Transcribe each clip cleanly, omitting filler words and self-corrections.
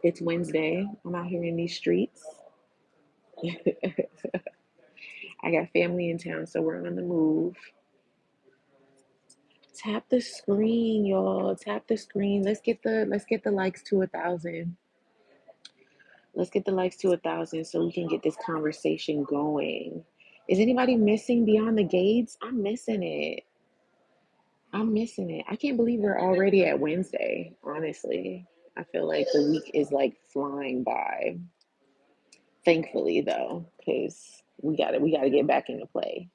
It's Wednesday. I'm out here in these streets. I got family in town, so we're on the move. Tap the screen, y'all. Tap the screen. Let's get the likes to 1,000. Let's get the likes to 1,000 so we can get this conversation going. Is anybody missing Beyond the Gates? I'm missing it. I'm missing it. I can't believe we're already at Wednesday, honestly. I feel like the week is like flying by. Thankfully though, because we gotta get back into play.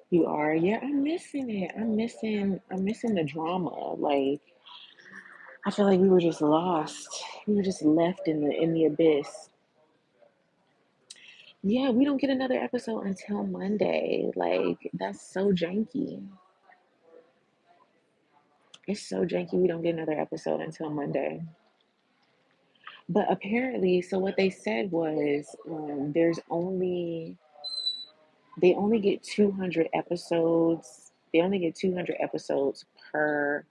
You are? Yeah, I'm missing it. I'm missing the drama. Like I feel like we were just lost. We were just left in the abyss. Yeah, we don't get another episode until Monday. Like that's so janky. It's so janky we don't get another episode until Monday. But apparently, so what they said was there's only they only get 200 episodes. They only get 200 episodes per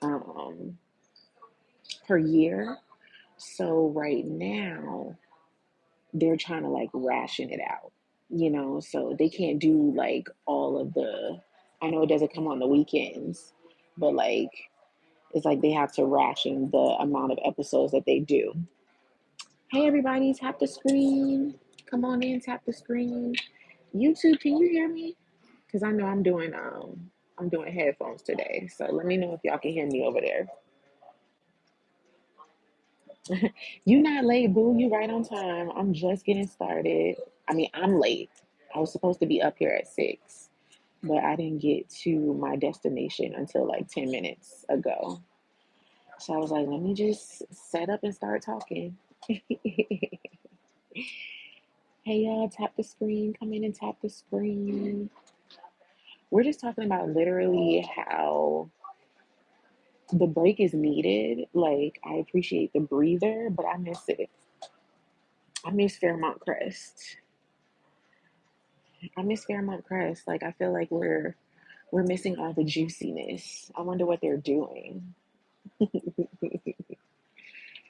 um, per year. So right now they're trying to like ration it out, so they can't do like all of the. I know it doesn't come on the weekends, but like it's like they have to ration the amount of episodes that they do. Hey everybody, tap the screen. Come on in, tap the screen. YouTube, can you hear me? Because I know I'm doing headphones today. So let me know if y'all can hear me over there. You not late, boo. You right on time. I'm just getting started. I mean, I'm late. I was supposed to be up here at 6, but I didn't get to my destination until like 10 minutes ago. So I was like, let me just set up and start talking. Hey y'all, tap the screen. Come in and tap the screen. We're just talking about literally how the break is needed. Like, I appreciate the breather, but I miss it. I miss Fairmont Crest. I miss Fairmont Crest. Like, I feel like we're missing all the juiciness. I wonder what they're doing.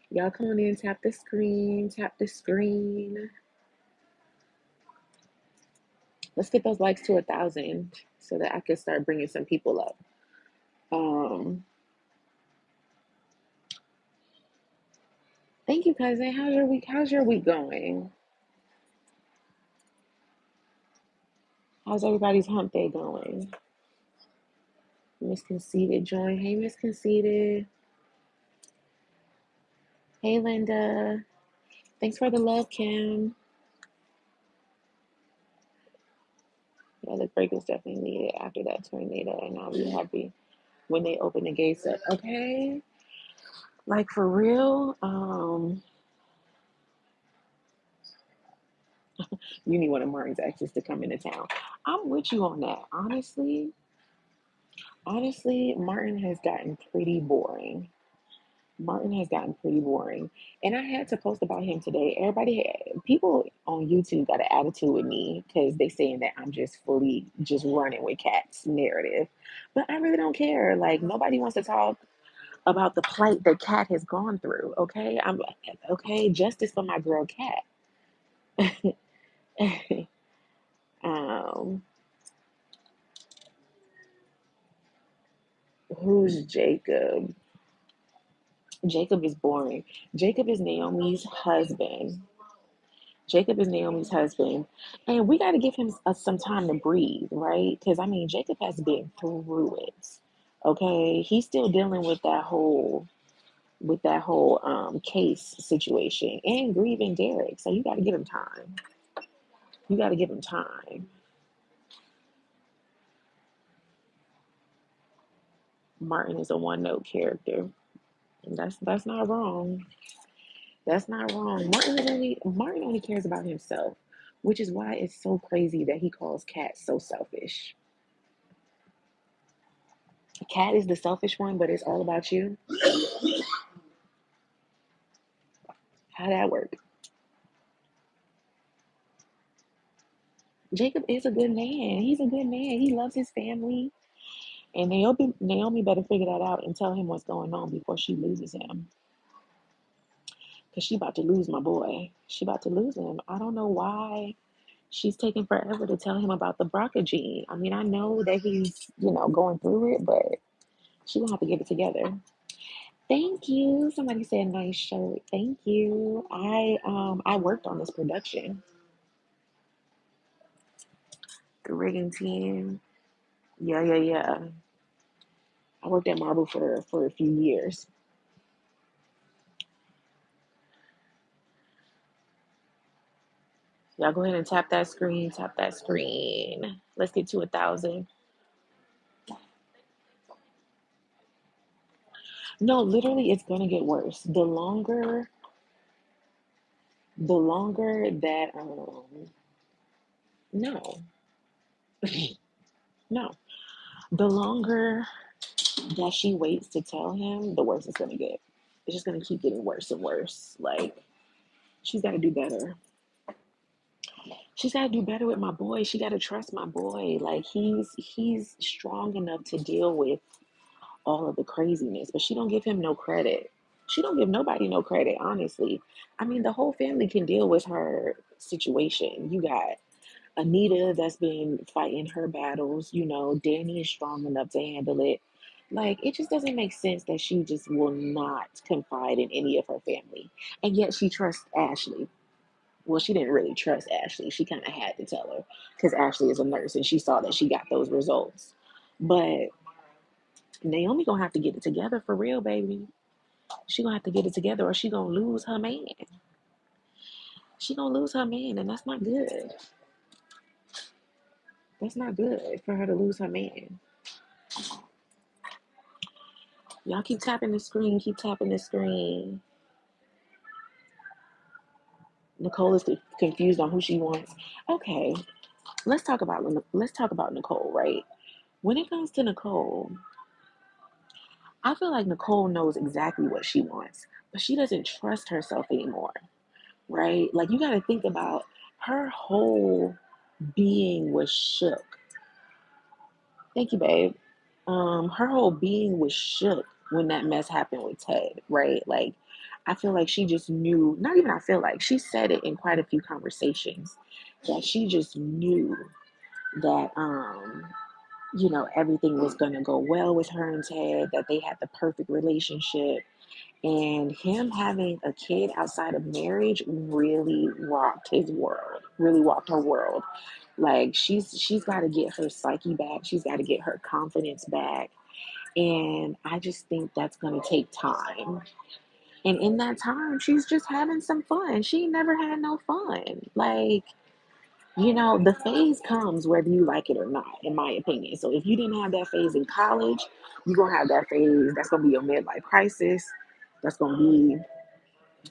Y'all come on in, tap the screen, tap the screen. Let's get those likes to 1,000 so that I can start bringing some people up. Um, Thank you, cousin. How's your week? How's your week going? How's everybody's hump day going? Miss Conceited join. Hey, Miss Conceited. Hey, Linda. Thanks for the love, Kim. Yeah, the break was definitely needed after that tornado, and I'll be happy when they open the gates up. Okay, like for real. You need one of Martin's exes to come into town. I'm with you on that. Honestly, Martin has gotten pretty boring. Martin has gotten pretty boring. And I had to post about him today. People on YouTube got an attitude with me because they saying that I'm just fully just running with Cat's narrative. But I really don't care. Like nobody wants to talk about the plight that Cat has gone through. Okay. I'm okay, justice for my girl Cat. um, who's Jacob? Jacob is boring. Jacob is Naomi's husband. Jacob is Naomi's husband, and we got to give him some time to breathe, right? Because I mean, Jacob has been through it. Okay, he's still dealing with that whole case situation and grieving Derek. So you got to give him time. You got to give him time. Martin is a one note character, and that's not wrong. That's not wrong. Martin only cares about himself, which is why it's so crazy that he calls Kat so selfish. Kat is the selfish one, but it's all about you. How that work? Jacob is a good man. He's a good man. He loves his family, And Naomi better figure that out and tell him what's going on before she loses him. Because she about to lose my boy. She about to lose him. I don't know why she's taking forever to tell him about the BRCA gene. I mean, I know that he's, going through it, but she gonna have to get it together. Thank you. Somebody said nice shirt. Thank you. I worked on this production. The rigging team. Yeah, yeah, yeah. I worked at Marble for a few years. Y'all go ahead and tap that screen. Tap that screen. Let's get to 1,000. No, literally, it's gonna get worse. The longer that no, no, the longer that she waits to tell him, the worse it's gonna get. It's just gonna keep getting worse and worse. Like, she's got to do better. She's got to do better with my boy. She got to trust my boy. Like, he's strong enough to deal with all of the craziness, but she don't give him no credit. She don't give nobody no credit, honestly. I mean, the whole family can deal with her situation. You got Anita that's been fighting her battles. Danny is strong enough to handle it. Like, it just doesn't make sense that she just will not confide in any of her family. And yet she trusts Ashley. Well, she didn't really trust Ashley. She kind of had to tell her because Ashley is a nurse and she saw that she got those results. But Naomi gonna have to get it together for real, baby. She gonna have to get it together or she gonna lose her man. She gonna lose her man, and that's not good. That's not good for her to lose her man. Y'all keep tapping the screen. Keep tapping the screen. Nicole is confused on who she wants. Okay, let's talk about Nicole, right? When it comes to Nicole, I feel like Nicole knows exactly what she wants, but she doesn't trust herself anymore, right? Like, you got to think about her whole being was shook. Thank you, babe. Her whole being was shook when that mess happened with Ted, right? Like, I feel like she just knew, not even I feel like, she said it in quite a few conversations that she just knew that, everything was going to go well with her and Ted, that they had the perfect relationship. And him having a kid outside of marriage really rocked his world, really rocked her world. Like, she's got to get her psyche back. She's got to get her confidence back. And I just think that's going to take time. And in that time, she's just having some fun. She never had no fun. Like, the phase comes whether you like it or not, in my opinion. So if you didn't have that phase in college, you're going to have that phase. That's going to be your midlife crisis. That's going to be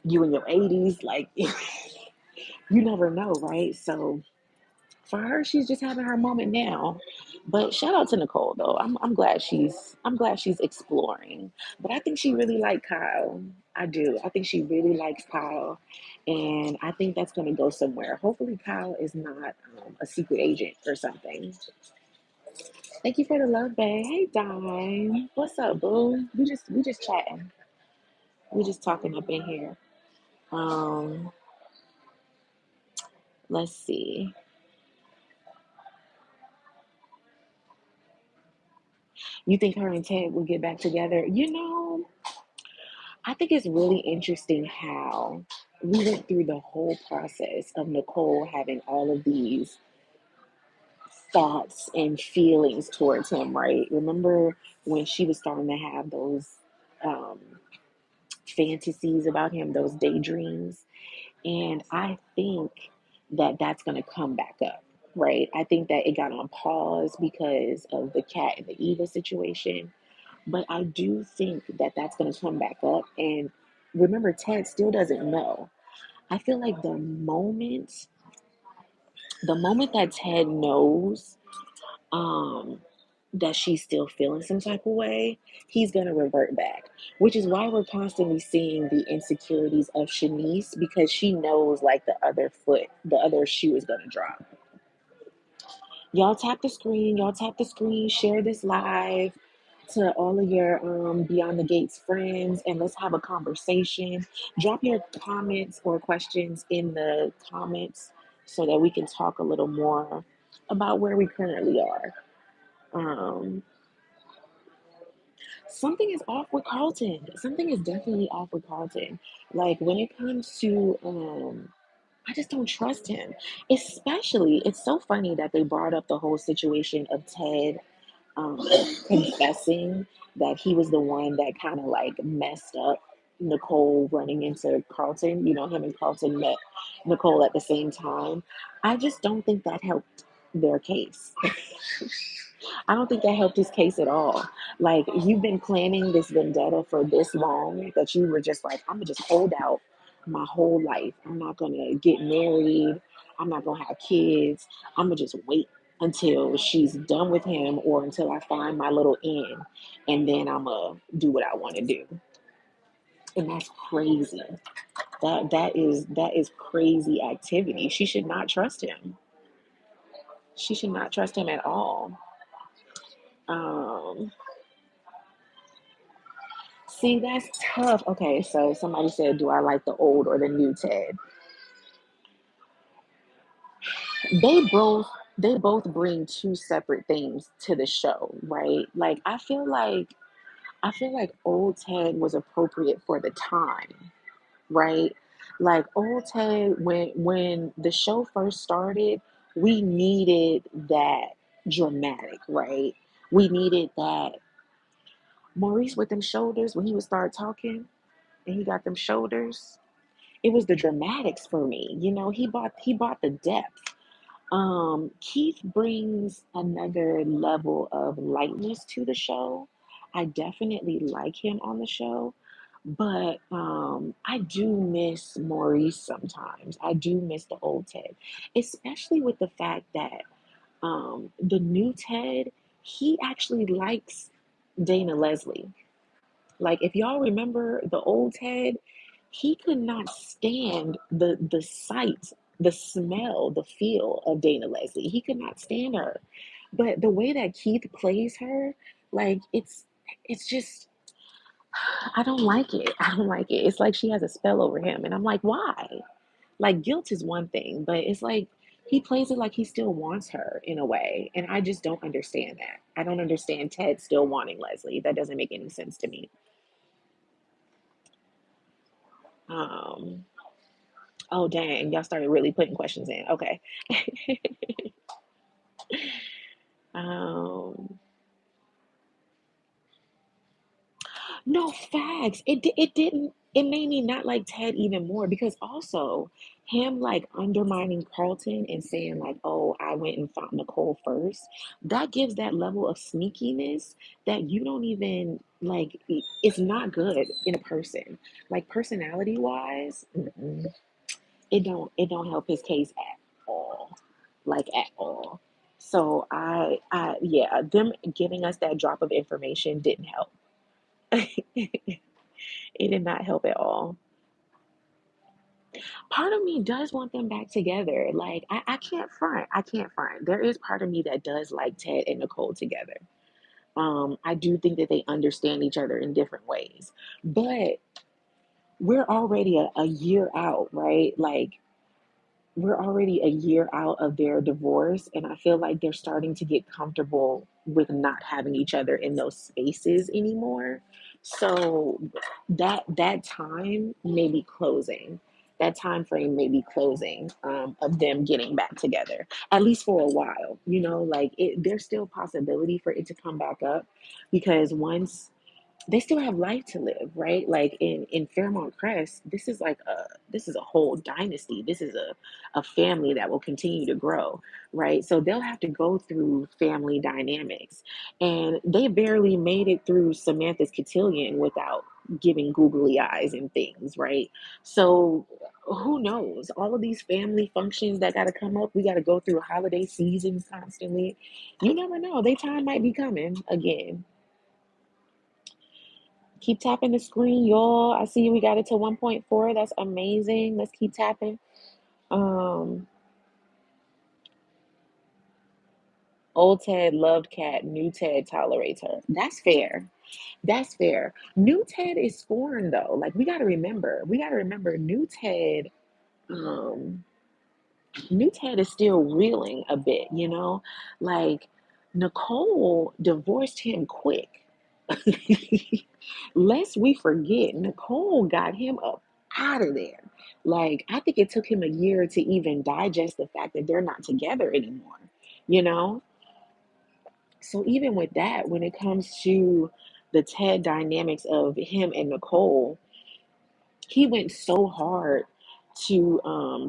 you in your 80s. Like, you never know, right? So for her, she's just having her moment now. But shout out to Nicole though. I'm glad she's exploring. But I think she really liked Kyle. I do. I think she really likes Kyle, and I think that's going to go somewhere. Hopefully, Kyle is not a secret agent or something. Thank you for the love, babe. Hey, Dime. What's up, boo? We just chatting. We just talking up in here. Um, let's see. You think her and Ted will get back together? I think it's really interesting how we went through the whole process of Nicole having all of these thoughts and feelings towards him, right? Remember when she was starting to have those um, fantasies about him, those daydreams? And I think that that's going to come back up, right? I think that it got on pause because of the Cat and the Eva situation. But I do think that that's going to come back up. And remember, Ted still doesn't know. I feel like the moment that Ted knows um, that she's still feeling some type of way, he's going to revert back, which is why we're constantly seeing the insecurities of Shanice because she knows like the other shoe is going to drop. y'all tap the screen, share this live to all of your Beyond the Gates friends, and let's have a conversation. Drop your comments or questions in the comments so that we can talk a little more about where we currently are. Um, Something is off with Carlton. Something is definitely off with Carlton. Like when it comes to I just don't trust him. Especially, it's so funny that they brought up the whole situation of Ted um, confessing that he was the one that kind of like messed up Nicole running into Carlton. You know, him and Carlton met Nicole at the same time. I just don't think that helped their case. I don't think that helped his case at all. Like, you've been planning this vendetta for this long that you were just like, I'm gonna just hold out my whole life. I'm not gonna get married. I'm not gonna have kids. I'm gonna just wait until she's done with him or until I find my little end. And then I'm gonna do what I wanna do. And that's crazy. That is crazy activity. She should not trust him. She should not trust him at all. Um, See, that's tough. Okay, so somebody said, "Do I like the old or the new Ted?" They both they both bring two separate things to the show, right? Like I feel like old Ted was appropriate for the time, right? Like old Ted when the show first started, we needed that dramatic, right? We needed that Maurice with them shoulders when he would start talking and he got them shoulders. It was the dramatics for me. You know, he brought the depth. Keith brings another level of lightness to the show. I definitely like him on the show, but I do miss Maurice sometimes. I do miss the old Ted, especially with the fact that the new Ted, he actually likes Dana Leslie. Like if y'all remember the old Ted, he could not stand the sight, the smell, the feel of Dana Leslie. He could not stand her. But the way that Keith plays her, like it's just I don't like it. I don't like it. It's like she has a spell over him. And I'm like, why? Like guilt is one thing, but it's like he plays it like he still wants her in a way. And I just don't understand that. I don't understand Ted still wanting Leslie. That doesn't make any sense to me. Um, Oh, dang. Y'all started really putting questions in. Okay. Um, no, facts. It didn't, it made me not like Ted even more because also him like undermining Carlton and saying like, oh, I went and found Nicole first. That gives that level of sneakiness that you don't even like, it's not good in a person. Like personality wise, it don't help his case at all, like at all. So I yeah, them giving us that drop of information didn't help. It did not help at all. Part of me does want them back together. Like I can't front. I can't front. There is part of me that does like Ted and Nicole together. I do think that they understand each other in different ways. But we're already a year out, right? Like we're already a year out of their divorce, and I feel like they're starting to get comfortable with not having each other in those spaces anymore. So that time may be closing. That time frame may be closing of them getting back together, at least for a while. You know, like there's still a possibility for it to come back up because once they still have life to live, right? Like in Fairmont Crest, this is a whole dynasty. This is a family that will continue to grow, right? So they'll have to go through family dynamics. And they barely made it through Samantha's cotillion without giving googly eyes and things, right? So who knows? All of these family functions that got to come up, we got to go through holiday seasons constantly. You never know. Their time might be coming again. Keep tapping the screen, y'all. I see we got it to 1.4. That's amazing. Let's keep tapping. Um, Old Ted loved Cat. New Ted tolerates her. That's fair. That's fair. New Ted is scorned though. Like we gotta remember um New Ted is still reeling a bit, you know? Like Nicole divorced him quick. Lest we forget, Nicole got him up out of there. Like, I think it took him a year to even digest the fact that they're not together anymore, you know? So, even with that, when it comes to the Ted dynamics of him and Nicole, he went so hard to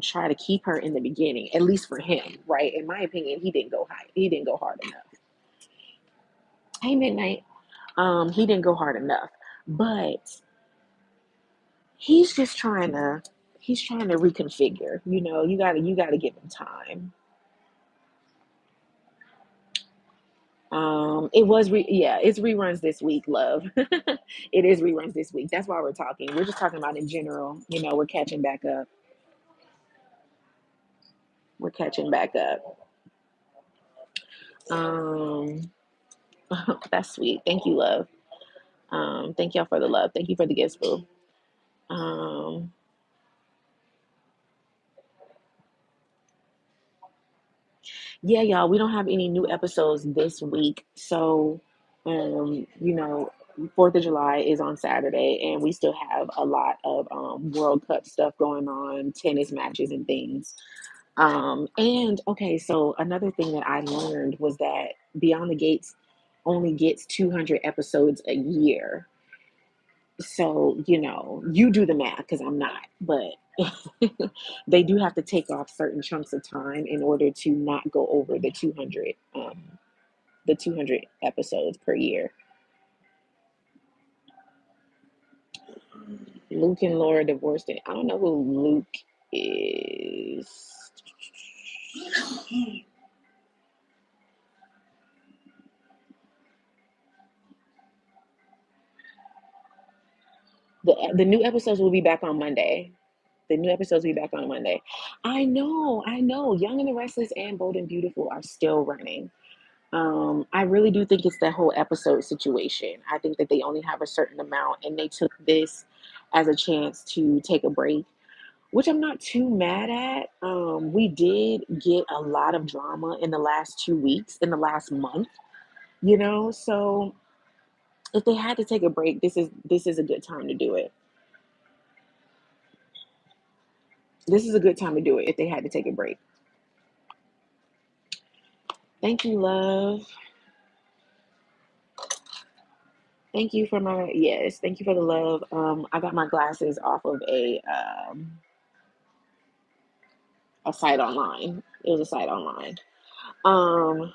try to keep her in the beginning, at least for him, right? In my opinion, he didn't go high, he didn't go hard enough. Hey, Midnight. He didn't go hard enough. But he's just trying to reconfigure. You gotta give him time. Yeah, it's reruns this week, love. It is reruns this week. That's why we're talking. We're just talking about in general. We're catching back up. We're catching back up. Um, that's sweet. Thank you, love. Thank y'all for the love. Thank you for the gifts, boo. Um, yeah, y'all, we don't have any new episodes this week. So, um, you know, 4th of July is on Saturday, and we still have a lot of World Cup stuff going on, tennis matches and things. And okay, so another thing that I learned was that Beyond the Gates only gets 200 episodes a year. So, you do the math because I'm not, but they do have to take off certain chunks of time in order to not go over the 200 episodes per year. Luke and Laura divorced it. I don't know who Luke is. The new episodes will be back on Monday. The new episodes will be back on Monday. I know, I know. Young and the Restless and Bold and Beautiful are still running. I really do think it's that whole episode situation. I think that they only have a certain amount, and they took this as a chance to take a break, which I'm not too mad at. We did get a lot of drama in the last 2 weeks, in the last month, so if they had to take a break, this is a good time to do it. This is a good time to do it if they had to take a break. Thank you, love. Thank you for my yes. Thank you for the love. I got my glasses off of a site online. It was a site online. Um,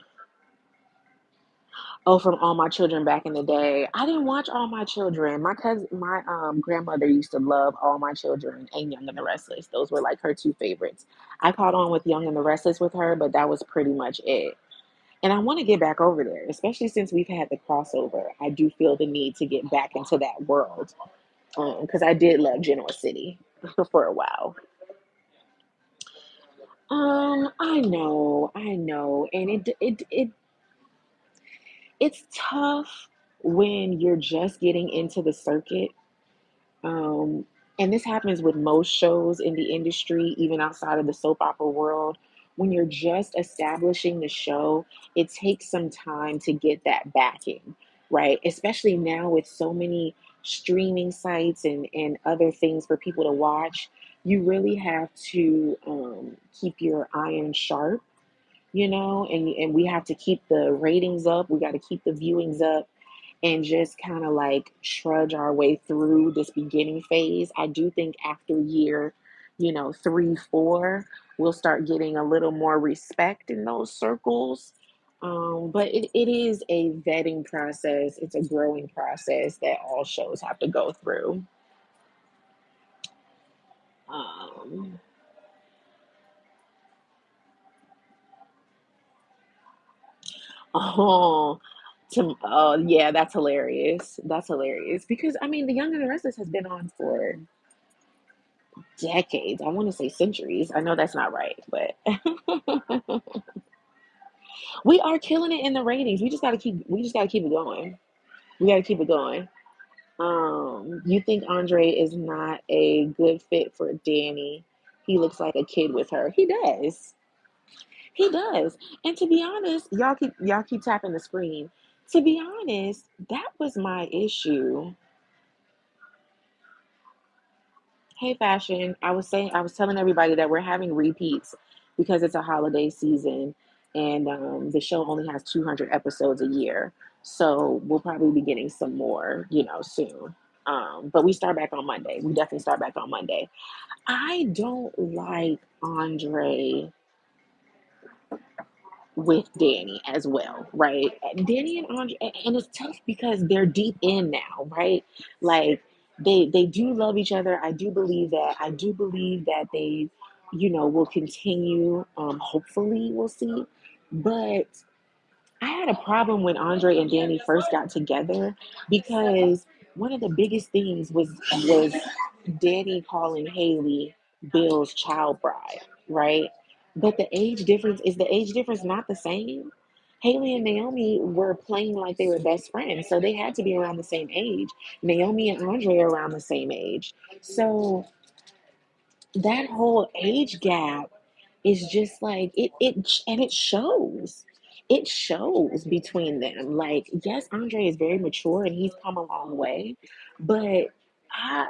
oh, from All My Children back in the day. I didn't watch All My Children. My grandmother used to love All My Children and Young and the Restless. Those were like her two favorites. I caught on with Young and the Restless with her, but that was pretty much it. And I want to get back over there, especially since we've had the crossover. I do feel the need to get back into that world because I did love Genoa City for a while. I know, and it's tough when you're just getting into the circuit. Um, and this happens with most shows in the industry, even outside of the soap opera world. When you're just establishing the show, it takes some time to get that backing, right? Especially now with so many streaming sites and other things for people to watch, you really have to keep your iron sharp, and we have to keep the ratings up. We got to keep the viewings up and just kind of like trudge our way through this beginning phase. I do think after year, 3, 4, we'll start getting a little more respect in those circles. But it is a vetting process. It's a growing process that all shows have to go through. Um, oh, yeah, that's hilarious. That's hilarious because I mean, The Young and the Restless has been on for decades. I want to say centuries. I know that's not right, but We are killing it in the ratings. We just gotta keep it going. We gotta keep it going. You think Andre is not a good fit for Danny? He looks like a kid with her. He does. He does. And to be honest, y'all keep tapping the screen. To be honest, that was my issue. Hey, fashion. I was telling everybody that we're having repeats because it's a holiday season and the show only has 200 episodes a year. So we'll probably be getting some more, soon. But we start back on Monday. We definitely start back on Monday. I don't like Andre with Danny as well, right? Danny and Andre, and it's tough because they're deep in now, right? Like they do love each other. I do believe that. I do believe that they, will continue. Hopefully, we'll see. But I had a problem when Andre and Danny first got together because one of the biggest things was Danny calling Haley Bill's child bride, right? But the age difference not the same? Haley and Naomi were playing like they were best friends, so they had to be around the same age. Naomi and Andre are around the same age. So that whole age gap is just like and it shows between them. Like, yes, Andre is very mature and he's come a long way, but I,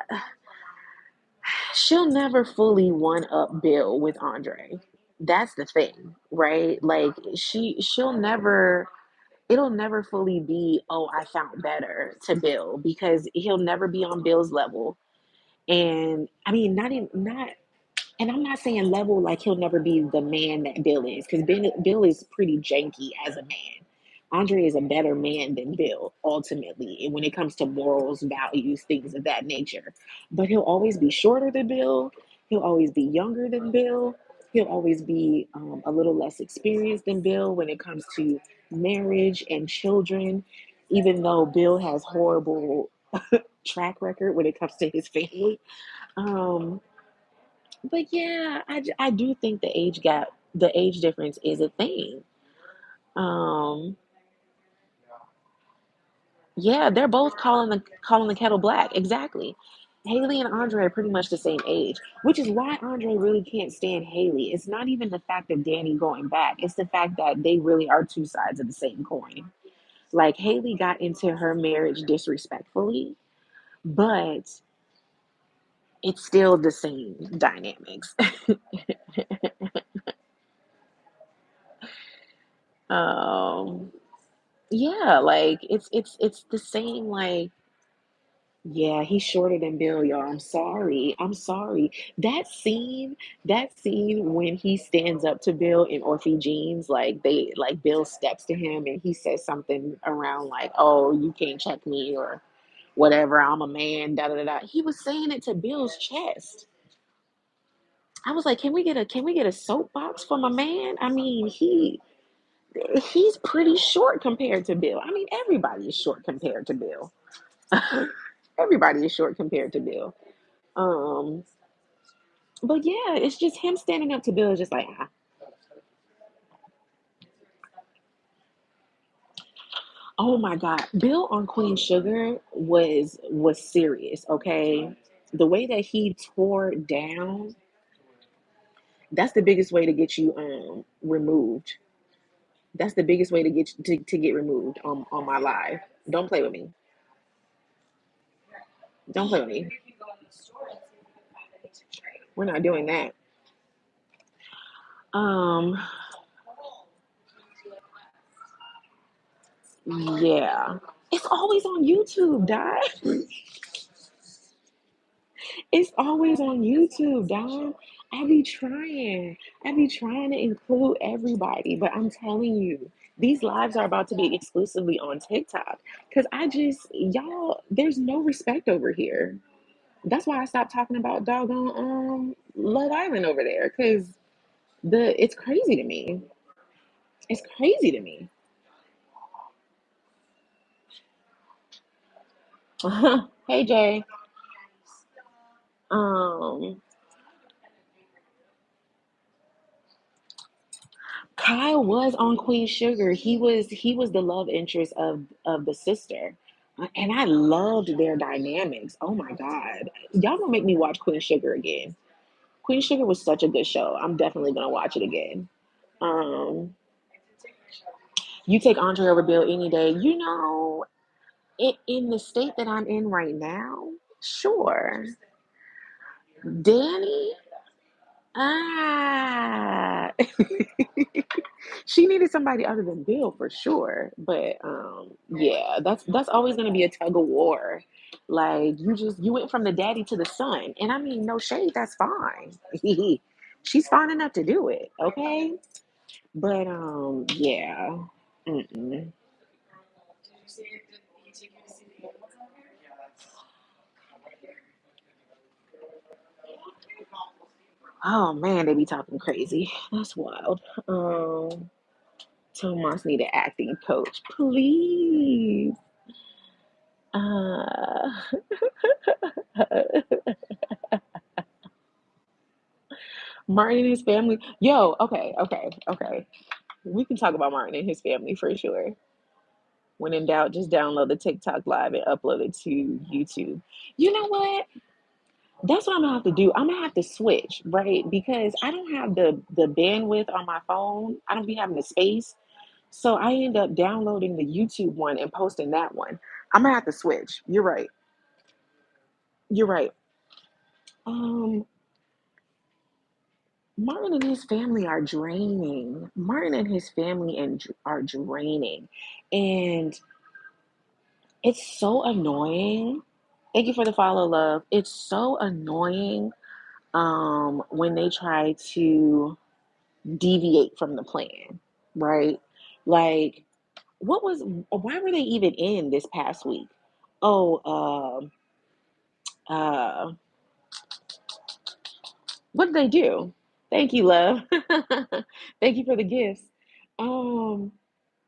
she'll never fully one up Bill with Andre. That's the thing, right? Like she'll never, it'll never fully be, oh, I found better to Bill, because he'll never be on Bill's level. And I mean, not and I'm not saying level like he'll never be the man that Bill is, because Bill is pretty janky as a man. Andre is a better man than Bill, ultimately, when it comes to morals, values, things of that nature. But he'll always be shorter than Bill. He'll always be younger than Bill. He'll always be a little less experienced than Bill when it comes to marriage and children, even though Bill has horrible track record when it comes to his family. Um, but yeah, I do think the age difference is a thing. Um, yeah, they're both calling the kettle black. Exactly. Haley and Andre are pretty much the same age, which is why Andre really can't stand Haley. It's not even the fact of Danny going back. It's the fact that they really are two sides of the same coin. Like, Haley got into her marriage disrespectfully, but it's still the same dynamics. um, Yeah, like it's the same, like, yeah, he's shorter than Bill, y'all. I'm sorry. I'm sorry. That scene when he stands up to Bill in Orphe jeans, like Bill steps to him and he says something around like, "Oh, you can't check me," or whatever, "I'm a man," da da da da. He was saying it to Bill's chest. I was like, can we get a soapbox from a man? I mean, he's pretty short compared to Bill. I mean, everybody is short compared to Bill. Everybody is short compared to Bill. Um, but yeah, it's just him standing up to Bill is just like, ah. Oh my God. Bill on Queen Sugar was serious, okay? The way that he tore down, that's the biggest way to get you removed. That's the biggest way to get removed on my live. Don't play with me. Don't play with me. We're not doing that. Um, yeah. It's always on YouTube, Di. It's always on YouTube, Dom. I be trying to include everybody, but I'm telling you, these lives are about to be exclusively on TikTok. Cause y'all, there's no respect over here. That's why I stopped talking about doggone Love Island over there. Cause it's crazy to me. It's crazy to me. Hey Jay. Um, Kyle was on Queen Sugar. He was the love interest of the sister. And I loved their dynamics. Oh my God. Y'all gonna make me watch Queen Sugar again. Queen Sugar was such a good show. I'm definitely gonna watch it again. Um, you take Andre over Bill any day. In the state that I'm in right now, sure. Danny, ah, she needed somebody other than Bill for sure. But yeah, that's always gonna be a tug of war. Like you went from the daddy to the son, and I mean, no shade, that's fine. She's fine enough to do it, okay? But yeah. Mm-mm. Oh man, they be talking crazy. That's wild. Tomas need an acting coach, please. Uh, Martin and his family. Yo, okay, okay, okay. We can talk about Martin and his family for sure. When in doubt, just download the TikTok live and upload it to YouTube. You know what? That's what I'm gonna have to do. I'm gonna have to switch, right? Because I don't have the bandwidth on my phone. I don't be having the space. So I end up downloading the YouTube one and posting that one. I'm gonna have to switch. You're right. You're right. Um, Martin and his family are draining. Martin and his family are draining, and it's so annoying. Thank you for the follow, love. It's so annoying when they try to deviate from the plan, right? Like, why were they even in this past week? Oh, uh, what did they do? Thank you, love. Thank you for the gifts. Um,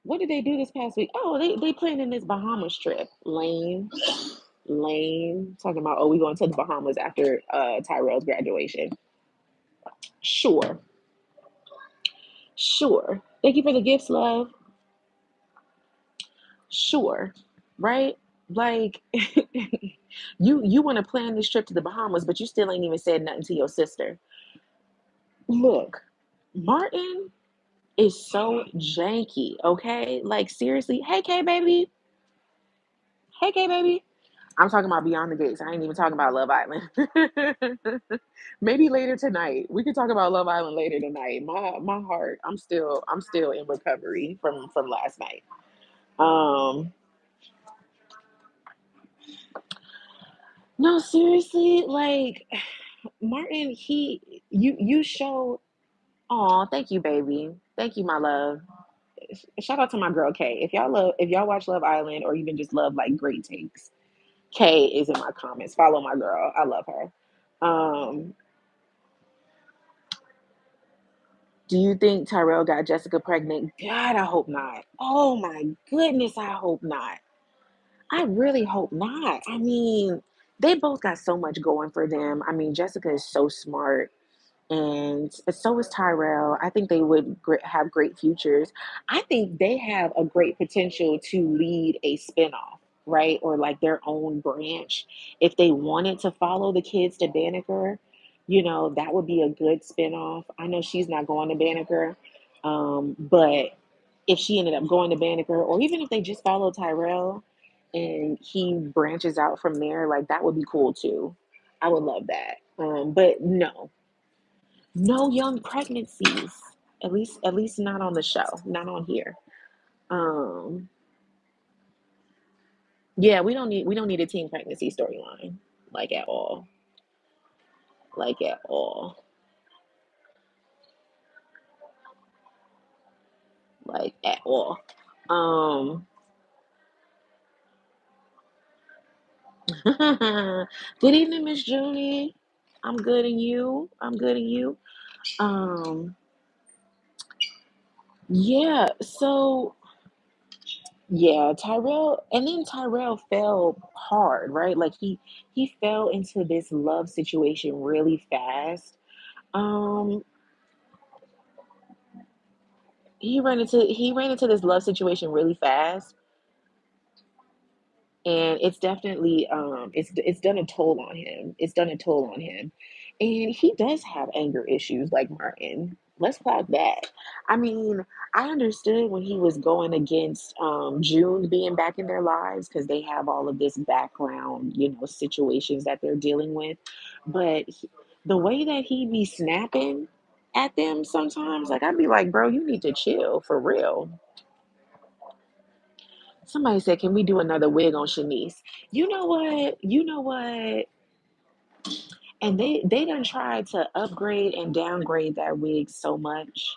what did they do this past week? Oh, they planned in this Bahamas trip. Lame, lame. Talking about, oh, we going to the Bahamas after Tyrell's graduation. Sure, sure. Thank you for the gifts, love. Sure, right? Like you want to plan this trip to the Bahamas, but you still ain't even said nothing to your sister. Look, Martin is so janky, okay? Like seriously, hey K baby, hey K baby. I'm talking about Beyond the Gates. I ain't even talking about Love Island. Maybe later tonight. We could talk about Love Island later tonight. My heart, I'm still in recovery from last night. Um no, seriously, like Martin, you show. Oh, thank you, baby. Thank you, my love. Shout out to my girl Kay. If y'all watch Love Island or even just love like great takes, Kay is in my comments. Follow my girl. I love her. Um, do you think Tyrell got Jessica pregnant? God, I hope not. Oh my goodness, I hope not. I really hope not. I mean, they both got so much going for them. I mean, Jessica is so smart. And so is Tyrell. I think they would have great futures. I think they have a great potential to lead a spinoff, right? Or like their own branch. If they wanted to follow the kids to Banneker, that would be a good spinoff. I know she's not going to Banneker, but if she ended up going to Banneker, or even if they just follow Tyrell and he branches out from there, like that would be cool too. I would love that. But no, no young pregnancies. At least not on the show, not on here. Um, yeah, we don't need a teen pregnancy storyline, like at all, like at all, like at all. Um, good evening, Miss Junie. I'm good, and you? I'm good, and you? Um, yeah. So yeah, Tyrell, and then Tyrell fell hard, right? Like he fell into this love situation really fast. Um, he ran into this love situation really fast, and it's definitely it's done a toll on him. It's done a toll on him. And he does have anger issues like Martin. Let's clock that. I mean, I understood when he was going against June being back in their lives because they have all of this background, situations that they're dealing with. But the way that he be snapping at them sometimes, like I'd be like, bro, you need to chill for real. Somebody said, "Can we do another wig on Shanice?" You know what? You know what? And they done tried to upgrade and downgrade that wig so much.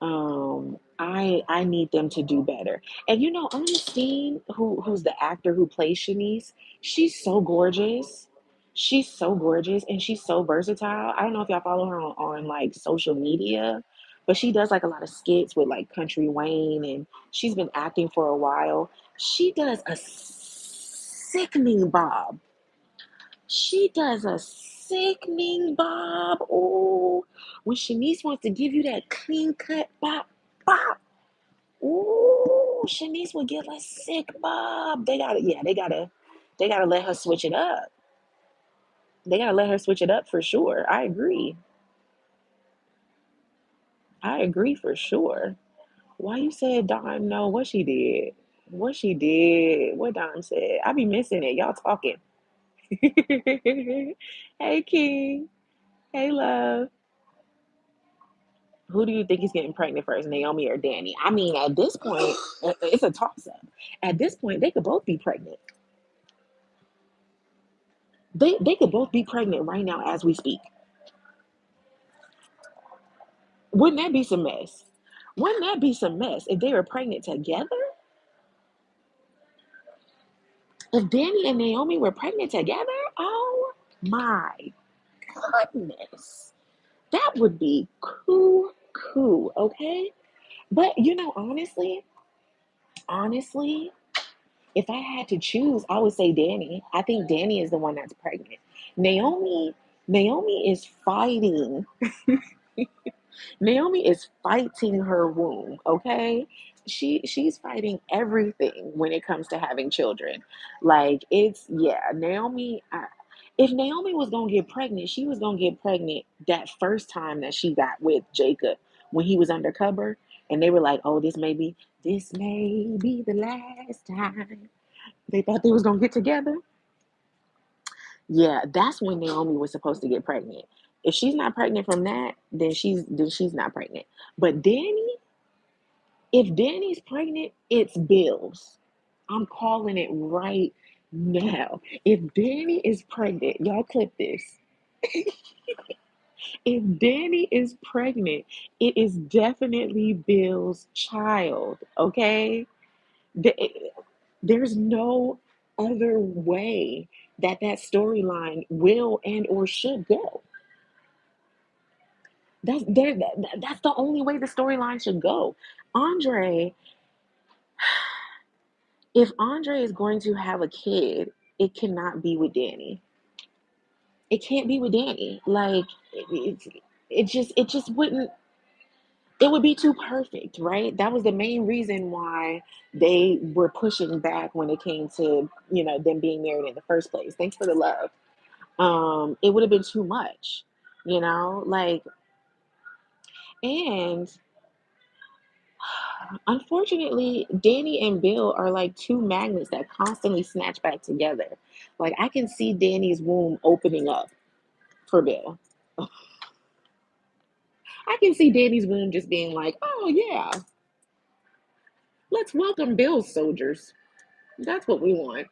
I need them to do better. And Ernestine, who's the actor who plays Shanice, she's so gorgeous. She's so gorgeous and she's so versatile. I don't know if y'all follow her on like social media, but she does like a lot of skits with like Country Wayne and she's been acting for a while. She does a sickening bob. She does a sickening bob. Oh, when Shanice wants to give you that clean cut bob, bob. Ooh, Shanice will give a sick bob. They gotta let her switch it up. They gotta let her switch it up for sure. I agree. I agree for sure. Why you said Dime know what she did? What she did? What Dime said? I be missing it. Y'all talking. Hey King. Hey love. Who do you think is getting pregnant first, Naomi or Danny? I mean, at this point, it's a toss up. At this point, they could both be pregnant. They could both be pregnant right now as we speak. Wouldn't that be some mess? Wouldn't that be some mess if they were pregnant together? If Danny and Naomi were pregnant together? Oh my goodness. That would be cool, okay? But honestly, if I had to choose, I would say Danny. I think Danny is the one that's pregnant. Naomi, Naomi is fighting. Naomi is fighting her womb, okay? She's fighting everything when it comes to having children. Like it's yeah, if Naomi was gonna get pregnant, she was gonna get pregnant that first time that she got with Jacob when he was undercover, and they were like, "Oh, this may be the last time." They thought they was gonna get together. Yeah, that's when Naomi was supposed to get pregnant. If she's not pregnant from that, then she's not pregnant. But if Danny's pregnant, it's Bill's. I'm calling it right now. If Danny is pregnant, y'all clip this. If Danny is pregnant, it is definitely Bill's child, okay? There's no other way that storyline will and or should go. That's the only way the storyline should go. Andre, if Andre is going to have a kid, it cannot be with Danny. It can't be with Danny. Like it just wouldn't. It would be too perfect, right? That was the main reason why they were pushing back when it came to them being married in the first place. Thanks for the love. It would have been too much, like, and unfortunately, Danny and Bill are like two magnets that constantly snatch back together. Like I can see Danny's womb opening up for Bill. I can see Danny's womb just being like, "Oh yeah, let's welcome Bill's soldiers. That's what we want.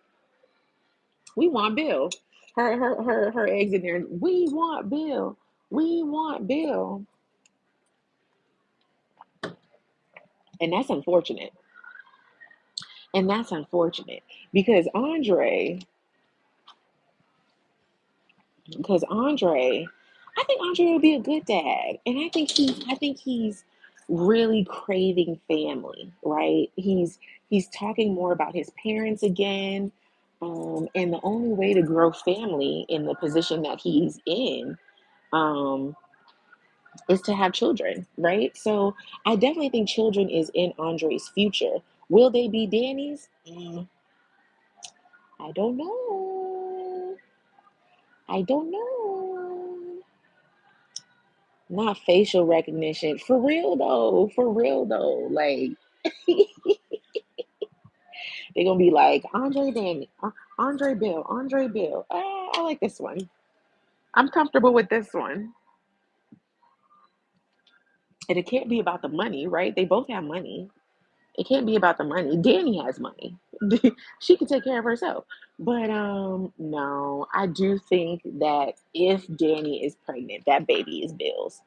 We want Bill. Her eggs in there. We want Bill. We want Bill." And that's unfortunate. And that's unfortunate because Andre, I think Andre would be a good dad, and I think he's really craving family, right? He's talking more about his parents again, and the only way to grow family in the position that he's in, um, is to have children, right? So I definitely think children is in Andre's future. Will they be Danny's? I don't know. I don't know. Not facial recognition. For real though. For real though. Like they're gonna be like Andre Danny, Andre Bill, Andre Bill. I like this one. I'm comfortable with this one. And it can't be about the money, right? They both have money. It can't be about the money. Danny has money. She can take care of herself. But no, I do think that if Danny is pregnant, that baby is Bill's.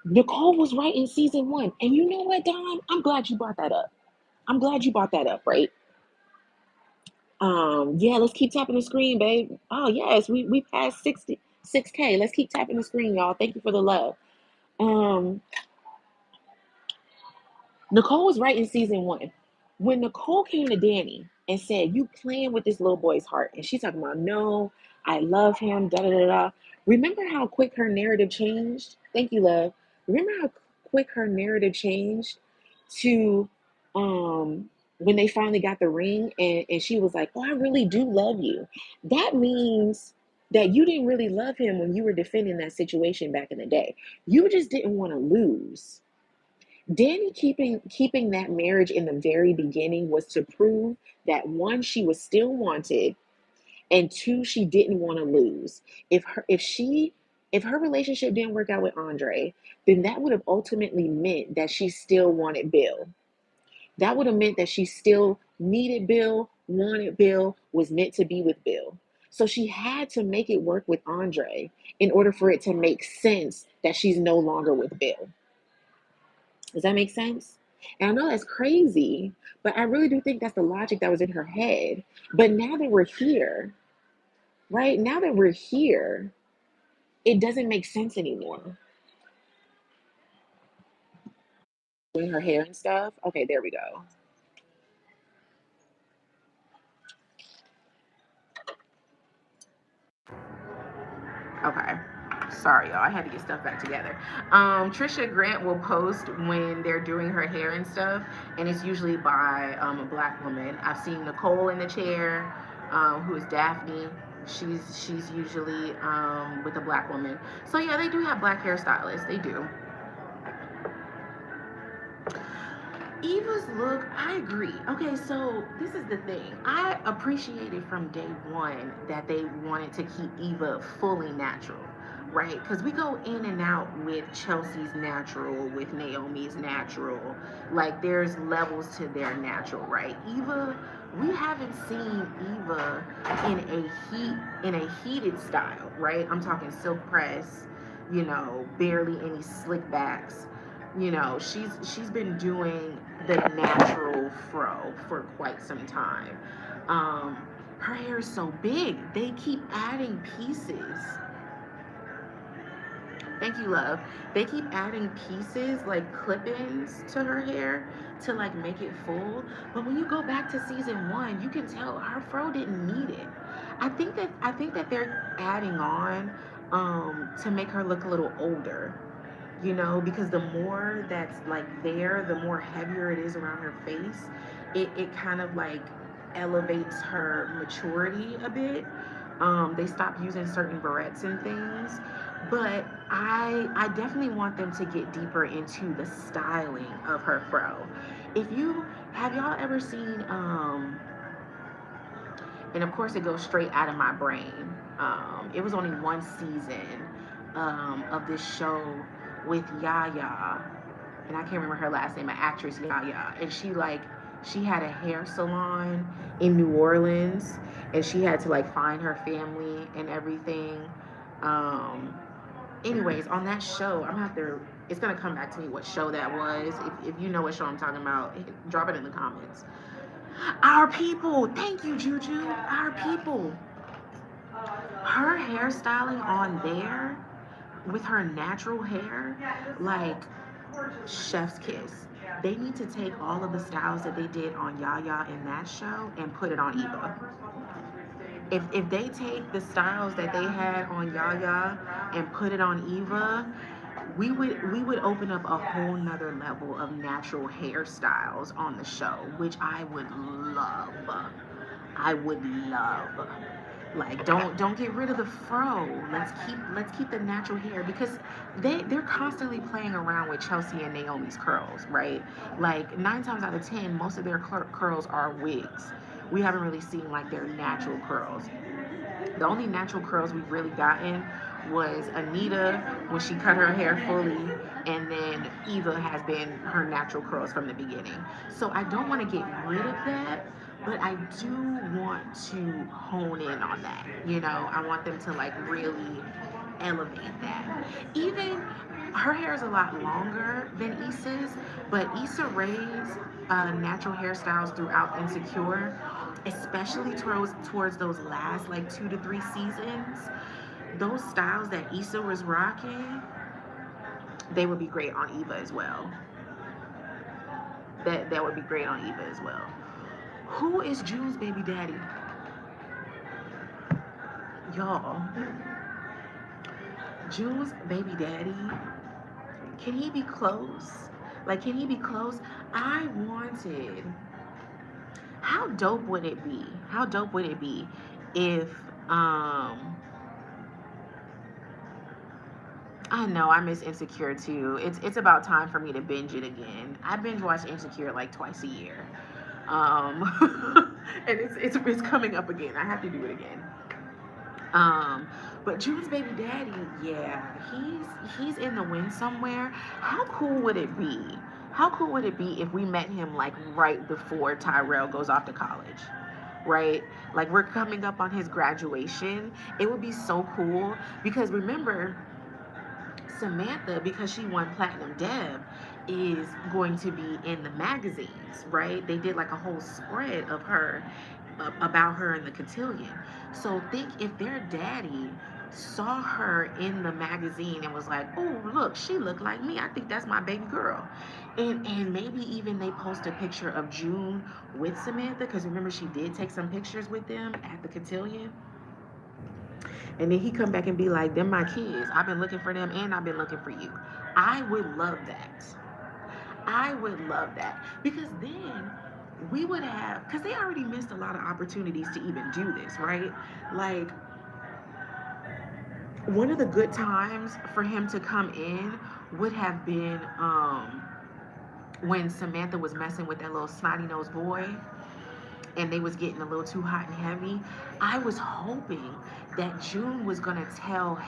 Nicole was right in season one. And you know what, Don? I'm glad you brought that up. I'm glad you brought that up, right? Yeah, let's keep tapping the screen, babe. Oh yes, we passed 6K. Let's keep tapping the screen, y'all. Thank you for the love. Um, Nicole was right in season one. When Nicole came to Danny and said, "You playing with this little boy's heart," and she's talking about, "No, I love him." Da da da da. Remember how quick her narrative changed? Thank you, love. Remember how quick her narrative changed to when they finally got the ring and she was like, "Oh, I really do love you." That means that you didn't really love him when you were defending that situation back in the day. You just didn't want to lose. Danny keeping that marriage in the very beginning was to prove that one, she was still wanted, and two, she didn't want to lose. If her relationship didn't work out with Andre, then that would have ultimately meant that she still wanted Bill. That would have meant that she still needed Bill, wanted Bill, was meant to be with Bill. So she had to make it work with Andre in order for it to make sense that she's no longer with Bill. Does that make sense? And I know that's crazy, but I really do think that's the logic that was in her head. But now that we're here, right? Now that we're here, it doesn't make sense anymore. Doing her hair and stuff. Okay, there we go. Okay. Sorry, y'all. I had to get stuff back together. Trisha Grant will post when they're doing her hair and stuff, and it's usually by a black woman. I've seen Nicole in the chair, who is Daphne. She's usually with a black woman. So yeah, they do have black hairstylists. They do. Eva's look, I agree. Okay, so this is the thing. I appreciated from day one that they wanted to keep Eva fully natural, right? Because we go in and out with Chelsea's natural, with Naomi's natural. Like there's levels to their natural, right? Eva, we haven't seen Eva in a heated style, right? I'm talking silk press, barely any slick backs. She's been doing the natural fro for quite some time. um Her hair is so big, they keep adding pieces. Thank you, love. They keep adding pieces like clip-ins to her hair to like make it full. But when you go back to season one, you can tell her fro didn't need it. I think that they're adding on to make her look a little older, because the more that's like there, the more heavier it is around her face. It kind of like elevates her maturity a bit. They stop using certain barrettes and things, but I definitely want them to get deeper into the styling of her fro. If you have y'all ever seen and of course it goes straight out of my brain. It was only one season of this show with Yaya, and I can't remember her last name, an actress Yaya, and she had a hair salon in New Orleans, and she had to like find her family and everything. Um, Anyways, on that show, I'm gonna have to. It's gonna come back to me what show that was. If you know what show I'm talking about, drop it in the comments. Our people. Thank you, Juju. Our people. Her hairstyling on there with her natural hair, like chef's kiss. They need to take all of the styles that they did on Yaya in that show and put it on Eva. If they take the styles that they had on Yaya and put it on Eva, we would open up a whole nother level of natural hairstyles on the show, which I would love. I would love. Like, don't get rid of the fro. Let's keep the natural hair, because they're constantly playing around with Chelsea and Naomi's curls, right? Like 9 times out of 10, most of their curls are wigs. We haven't really seen like their natural curls. The only natural curls we've really gotten was Anita when she cut her hair fully, and then Eva has been her natural curls from the beginning. So I don't want to get rid of that, but I do want to hone in on that. I want them to like really elevate that. Even her hair is a lot longer than Issa's, but Issa Rae's natural hairstyles throughout Insecure, especially towards those last like 2 to 3 seasons, those styles that Issa was rocking, they would be great on Eva as well. That would be great on Eva as well. Who is June's baby daddy? Y'all, June's baby daddy, can he be close? Like, can he be close? I wanted. How dope would it be? How dope would it be if I know I miss Insecure too. It's about time for me to binge it again. I binge watch Insecure like twice a year. And it's coming up again. I have to do it again. But June's baby daddy, yeah, he's in the wind somewhere. How cool would it be? How cool would it be if we met him like right before Tyrell goes off to college? Right? Like, we're coming up on his graduation. It would be so cool, because remember, Samantha, because she won Platinum Deb, is going to be in the magazines, right? They did like a whole spread of her, about her in the cotillion. So think if their daddy saw her in the magazine and was like, oh, look, she looked like me. I think that's my baby girl. And maybe even they post a picture of June with Samantha, because remember, she did take some pictures with them at the cotillion. And then he come back and be like, them my kids. I've been looking for them, and I've been looking for you. I would love that. I would love that. Because then we would have, because they already missed a lot of opportunities to even do this, right? Like, one of the good times for him to come in would have been when Samantha was messing with that little snotty nosed boy, and they was getting a little too hot and heavy. I was hoping that June was gonna tell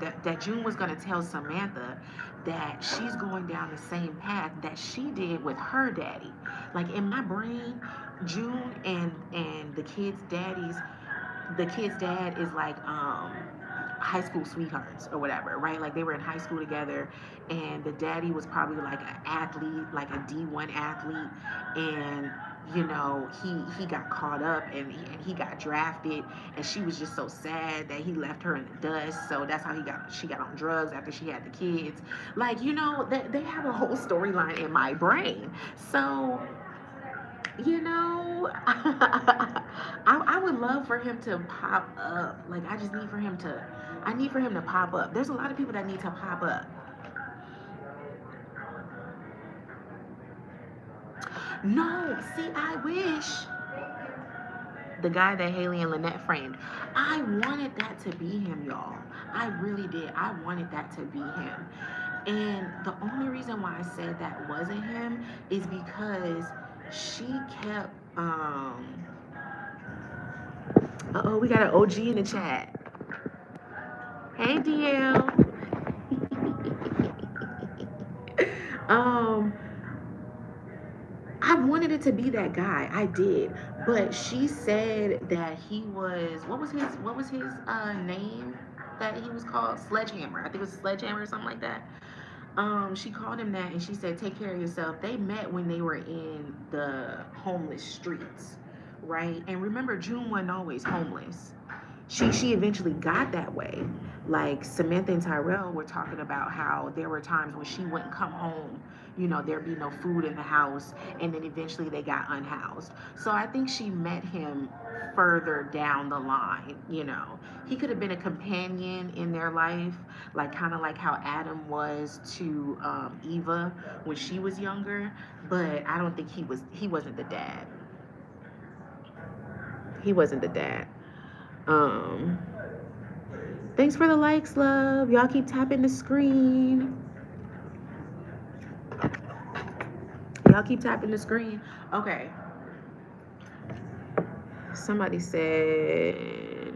that June was gonna tell Samantha that she's going down the same path that she did with her daddy. Like, in my brain, June and the kid's dad is like high school sweethearts or whatever, right? Like, they were in high school together, and the daddy was probably like an athlete, like a D1 athlete, and he got caught up, and he got drafted, and she was just so sad that he left her in the dust. So that's how she got on drugs after she had the kids. Like, they have a whole storyline in my brain. So I would love for him to pop up. Like, I just need for him to pop up. There's a lot of people that need to pop up. No, see, I wish the guy that Haley and Lynette framed, I wanted that to be him, y'all. I really did. I wanted that to be him. And the only reason why I said that wasn't him is because she kept uh-oh, we got an OG in the chat. Hey, DL. I wanted it to be that guy. I did. But she said that he was, what was his name that he was called? Sledgehammer. I think it was Sledgehammer or something like that. She called him that, and she said, take care of yourself. They met when they were in the homeless streets, right? And remember, June wasn't always homeless. She eventually got that way. Like, Samantha and Tyrell were talking about how there were times when she wouldn't come home there'd be no food in the house, and then eventually they got unhoused. So I think she met him further down the line. He could have been a companion in their life, like kind of like how Adam was to Eva when she was younger, but I don't think he wasn't the dad. He wasn't the dad. um Thanks for the likes, love. Y'all keep tapping the screen. Y'all keep tapping the screen. Okay. Somebody said,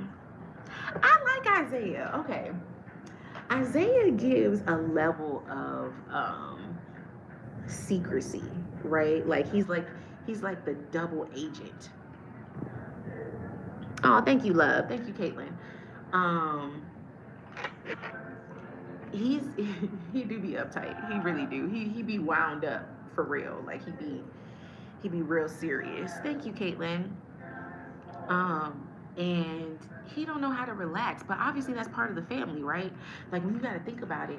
I like Isaiah. Okay. Isaiah gives a level of secrecy, right? Like he's like the double agent. Oh, thank you, love. Thank you, Caitlin. Um, he's he do be uptight. He really do. He be wound up for real. Like he be real serious. Thank you, Caitlin. And he don't know how to relax, but obviously that's part of the family, right? Like when you got to think about it,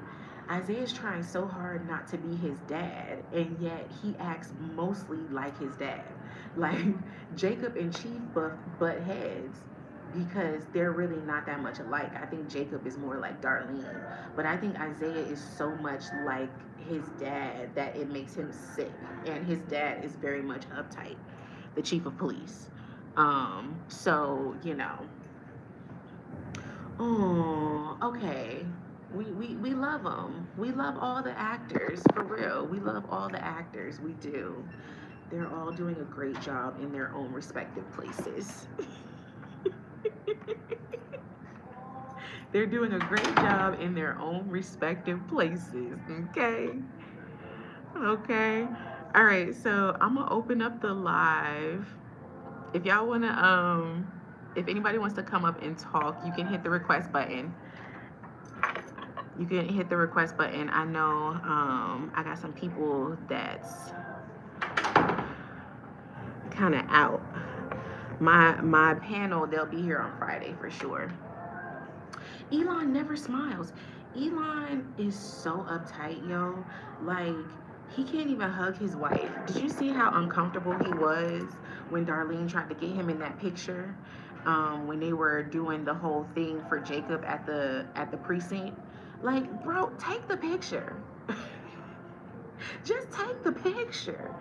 Isaiah's trying so hard not to be his dad, and yet he acts mostly like his dad. Like Jacob and Chief butt heads because they're really not that much alike. I think Jacob is more like Darlene, but I think Isaiah is so much like his dad that it makes him sick, and his dad is very much uptight, the chief of police. So, oh, okay. We love them. We love all the actors, for real. We love all the actors. We do. They're all doing a great job in their own respective places. They're doing a great job in their own respective places. Okay. Okay. All right. So I'm gonna open up the live. If y'all wanna, if anybody wants to come up and talk, you can hit the request button. You can hit the request button. I know, I got some people that's kind of out. My panel, they'll be here on Friday for sure. Elon never smiles. Elon is so uptight, yo. Like, he can't even hug his wife. Did you see how uncomfortable he was when Darlene tried to get him in that picture? When they were doing the whole thing for Jacob at the precinct. Like, bro, take the picture. Just take the picture.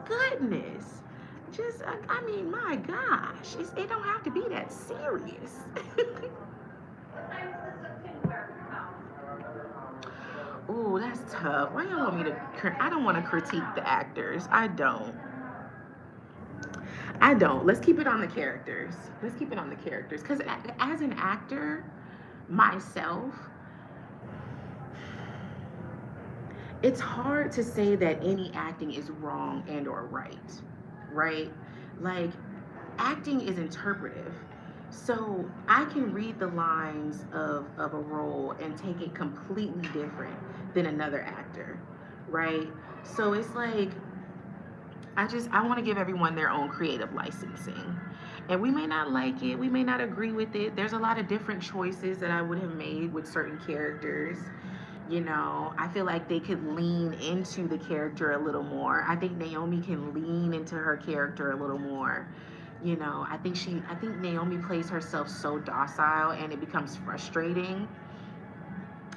Goodness. Just, I mean, my gosh. It don't have to be that serious. Ooh, that's tough. Why y'all want me to? I don't want to critique the actors. I don't. I don't. Let's keep it on the characters. Let's keep it on the characters. Because as an actor, myself, it's hard to say that any acting is wrong and or right? Like, acting is interpretive. So I can read the lines of a role and take it completely different than another actor, right? So it's like I want to give everyone their own creative licensing. And we may not like it, we may not agree with it. There's a lot of different choices that I would have made with certain characters. I feel like they could lean into the character a little more. I think Naomi can lean into her character a little more. I think Naomi plays herself so docile and it becomes frustrating.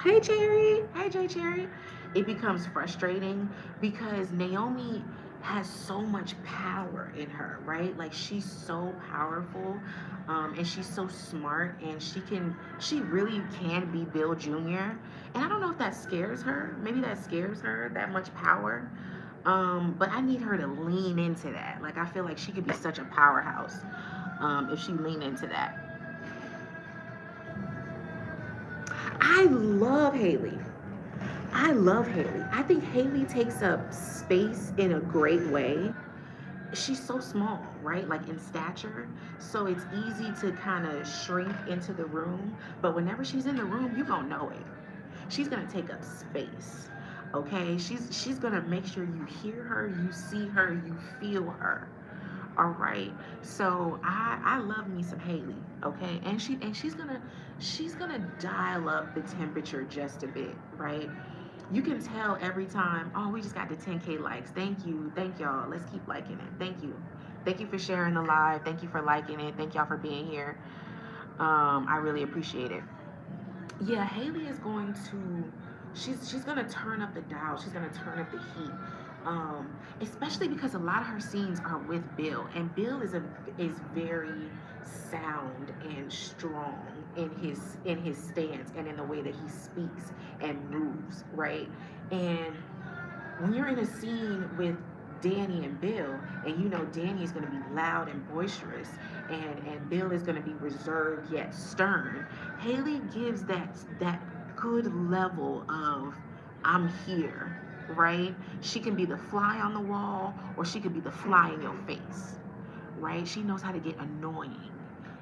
Hey Cherry, hey Jay Cherry. It becomes frustrating because Naomi has so much power in her, right? Like she's so powerful, and she's so smart, and she really can be Bill Jr. And I don't know if that scares her. Maybe that scares her, that much power. But I need her to lean into that. Like I feel like she could be such a powerhouse, if she leaned into that. I love Haley. I love Haley. I think Haley takes up space in a great way. She's so small, right? Like in stature. So it's easy to kind of shrink into the room. But whenever she's in the room, you gonna know it. She's gonna take up space. Okay? She's gonna make sure you hear her, you see her, you feel her. All right. So I love me some Haley, okay? And she's gonna dial up the temperature just a bit, right? You can tell every time, oh, we just got the 10K likes. Thank you. Thank y'all. Let's keep liking it. Thank you. Thank you for sharing the live. Thank you for liking it. Thank y'all for being here. I really appreciate it. Yeah, Haley is going to she's gonna turn up the dial. She's gonna turn up the heat. Especially because a lot of her scenes are with Bill, and Bill is very sound and strong in his stance and in the way that he speaks and moves, right? And when you're in a scene with Danny and Bill, and you know Danny is going to be loud and boisterous, and Bill is going to be reserved yet stern, Haley gives that good level of I'm here, right? She can be the fly on the wall, or she could be the fly in your face, right? She knows how to get annoying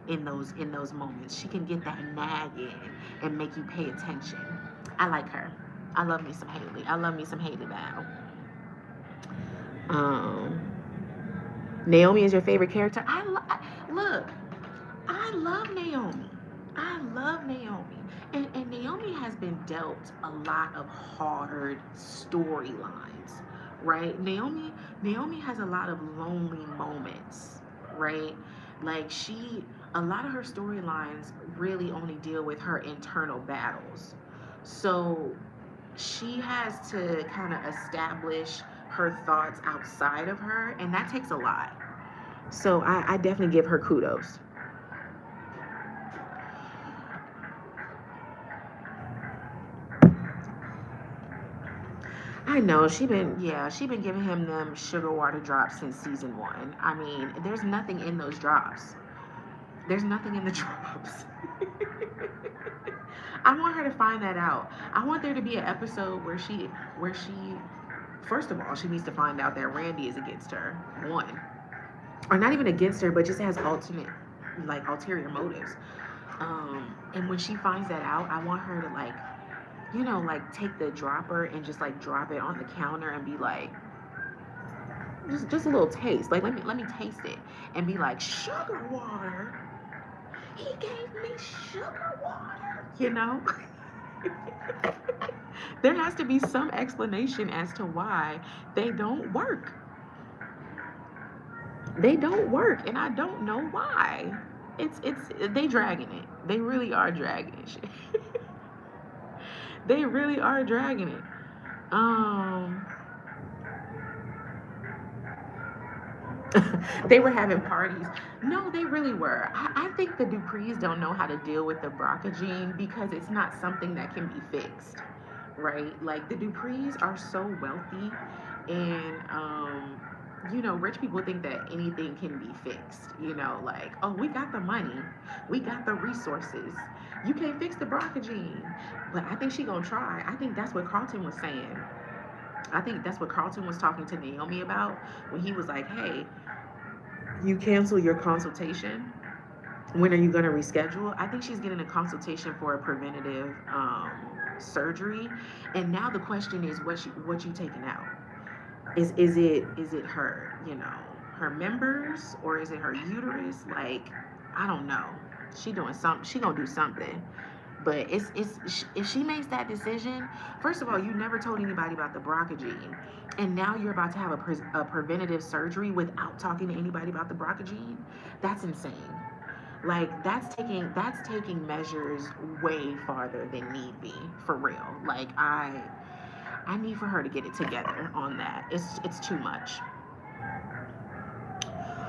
in those moments. She can get that nagging and make you pay attention. I like her. I love me some Haley. I love me some Haley Bow. Um, Naomi is your favorite character. Look. I love Naomi. I love Naomi. And Naomi has been dealt a lot of hard storylines, right? Naomi has a lot of lonely moments, right? Like a lot of her storylines really only deal with her internal battles. So she has to kind of establish her thoughts outside of her, and that takes a lot. So I definitely give her kudos. I know she been giving him them sugar water drops since season 1. I mean, there's nothing in those drops. There's nothing in the drops. I want her to find that out. I want there to be an episode where she first of all, she needs to find out that Randy is against her. One. Or not even against her, but just has ulterior motives. And when she finds that out, I want her to like take the dropper and just like drop it on the counter and be like, just a little taste. Like let me taste it and be like, sugar water. He gave me sugar water. You know? There has to be some explanation as to why they don't work. They don't work, and I don't know why. It's they dragging it. They really are dragging it. They really are dragging it. Um, they were having parties. No, they really were. I think the Duprees don't know how to deal with the BRCA gene because it's not something that can be fixed, right? Like the Duprees are so wealthy, and you know, rich people think that anything can be fixed. You know, like, oh, we got the money, we got the resources. You can't fix the BRCA gene, but I think she gonna try. I think that's what Carlton was saying. I think that's what Carlton was talking to Naomi about when he was like, hey, you cancel your consultation. When are you going to reschedule? I think she's getting a consultation for a preventative surgery. And now the question is what you taking out? Is it her, you know, her members, or is it her uterus? Like, I don't know. She doing something. She gonna do something. But it's if she makes that decision, first of all, you never told anybody about the BRCA gene, and now you're about to have a preventative surgery without talking to anybody about the BRCA gene. That's insane. Like that's taking measures way farther than need be, for real. Like I need for her to get it together on that. It's too much.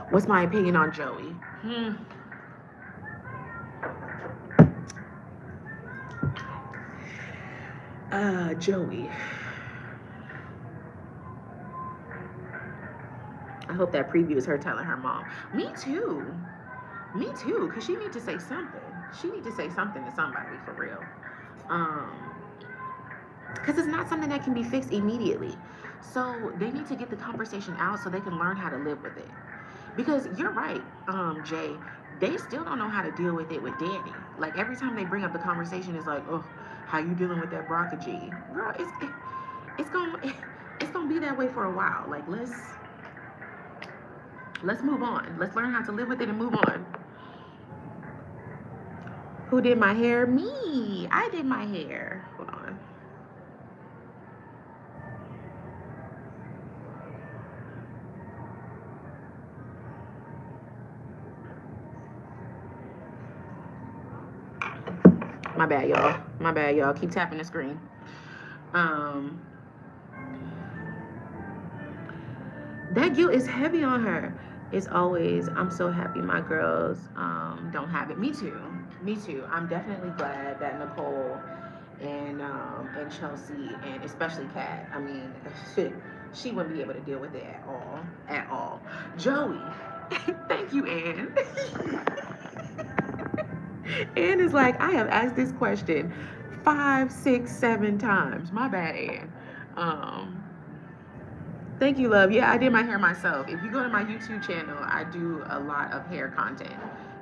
What's my opinion on Joey? Joey. I hope that preview is her telling her mom. Me too. Me too, because she need to say something. She need to say something to somebody, for real. Um, because it's not something that can be fixed immediately. So they need to get the conversation out so they can learn how to live with it. Because you're right, Jay. They still don't know how to deal with it with Danny. Like every time they bring up the conversation, it's like, oh, how you dealing with that BRCA gene, girl? It's gonna it's gonna be that way for a while. Like let's move on. Let's learn how to live with it and move on. Who did my hair? Me. I did my hair. Hold on. My bad, y'all. My bad, y'all. Keep tapping the screen. Um, that guilt is heavy on her. It's always, I'm so happy my girls don't have it. Me too. Me too. I'm definitely glad that Nicole and Chelsea and especially Kat. I mean, she wouldn't be able to deal with it at all. At all. Joey. Thank you, Anne. Anne is like, I have asked this question 5, 6, 7 times. My bad, Anne. Um, Thank you, love. Yeah, I did my hair myself. If you go to my YouTube channel, I do a lot of hair content.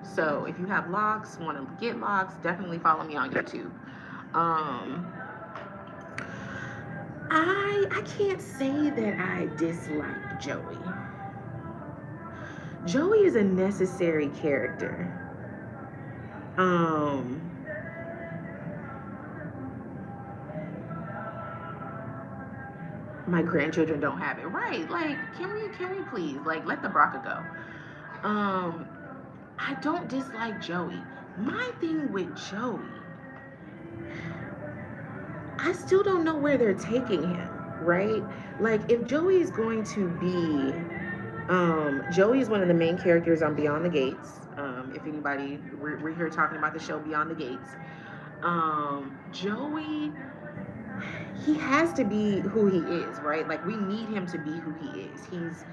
So if you have locks, want to get locks, definitely follow me on YouTube. Um, I can't say that I dislike Joey. Joey is a necessary character. Um, my grandchildren don't have it. Right. Like, can we please like let the Braca go? I don't dislike Joey. My thing with Joey, I still don't know where they're taking him, right? Like if Joey is going to be Joey is one of the main characters on Beyond the Gates. If anybody, we're here talking about the show Beyond the Gates. Joey, he has to be who he is, right? Like we need him to be who he is. He's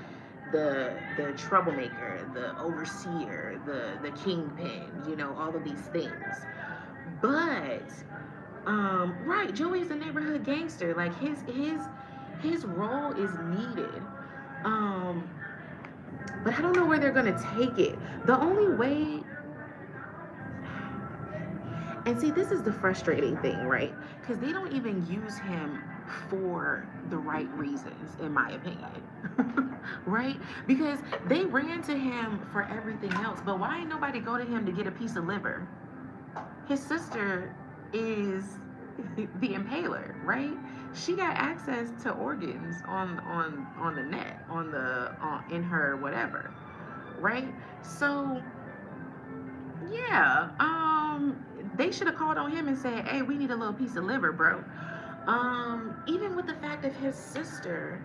the troublemaker, the overseer, the kingpin, you know, all of these things. But right, Joey's a neighborhood gangster. Like his role is needed. Um, but I don't know where they're gonna take it. The only way, and see, this is the frustrating thing, right? Because they don't even use him for the right reasons, in my opinion. Right? Because they ran to him for everything else, but why ain't nobody go to him to get a piece of liver? His sister is the impaler, right? She got access to organs on the net, in her whatever, right? So yeah, they should have called on him and said, "Hey, we need a little piece of liver, bro." Even with the fact of his sister,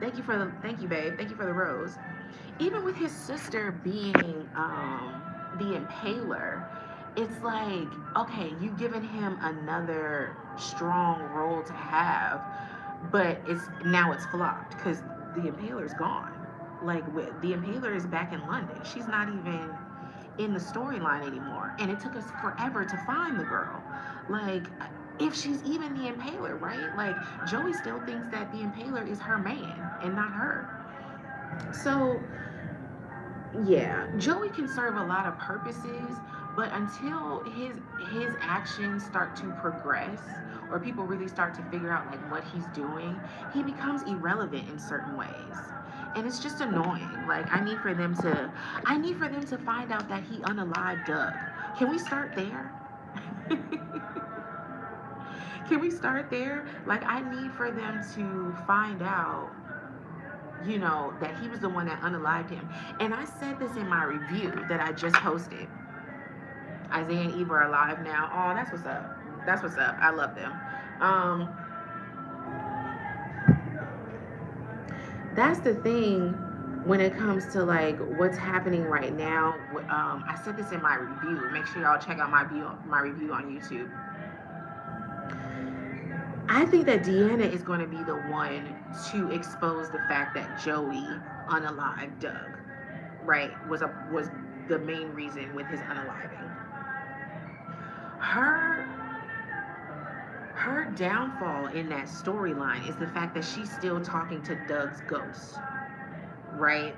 thank you, babe, thank you for the rose. Even with his sister being the impaler, it's like, okay, you've given him another strong role to have, but it's flopped because the impaler's gone. Like the impaler is back in London. She's not even in the storyline anymore, and it took us forever to find the girl. Like, if she's even the impaler, right? Like Joey still thinks that the impaler is her man and not her. So yeah, Joey can serve a lot of purposes, but until his actions start to progress or people really start to figure out like what he's doing, he becomes irrelevant in certain ways. And it's just annoying. Like I need for them to find out that he unalived Doug. Can we start there? Can we start there? Like I need for them to find out, you know, that he was the one that unalived him. And I said this in my review that I just posted. Isaiah and Eve are alive now. Oh, that's what's up. That's what's up. I love them. Um, that's the thing when it comes to like what's happening right now. I said this in my review. Make sure y'all check out my review on YouTube. I think that Deanna is going to be the one to expose the fact that Joey unalived Doug, right? Was the main reason with his unaliving. Her her downfall in that storyline is the fact that she's still talking to Doug's ghost, right?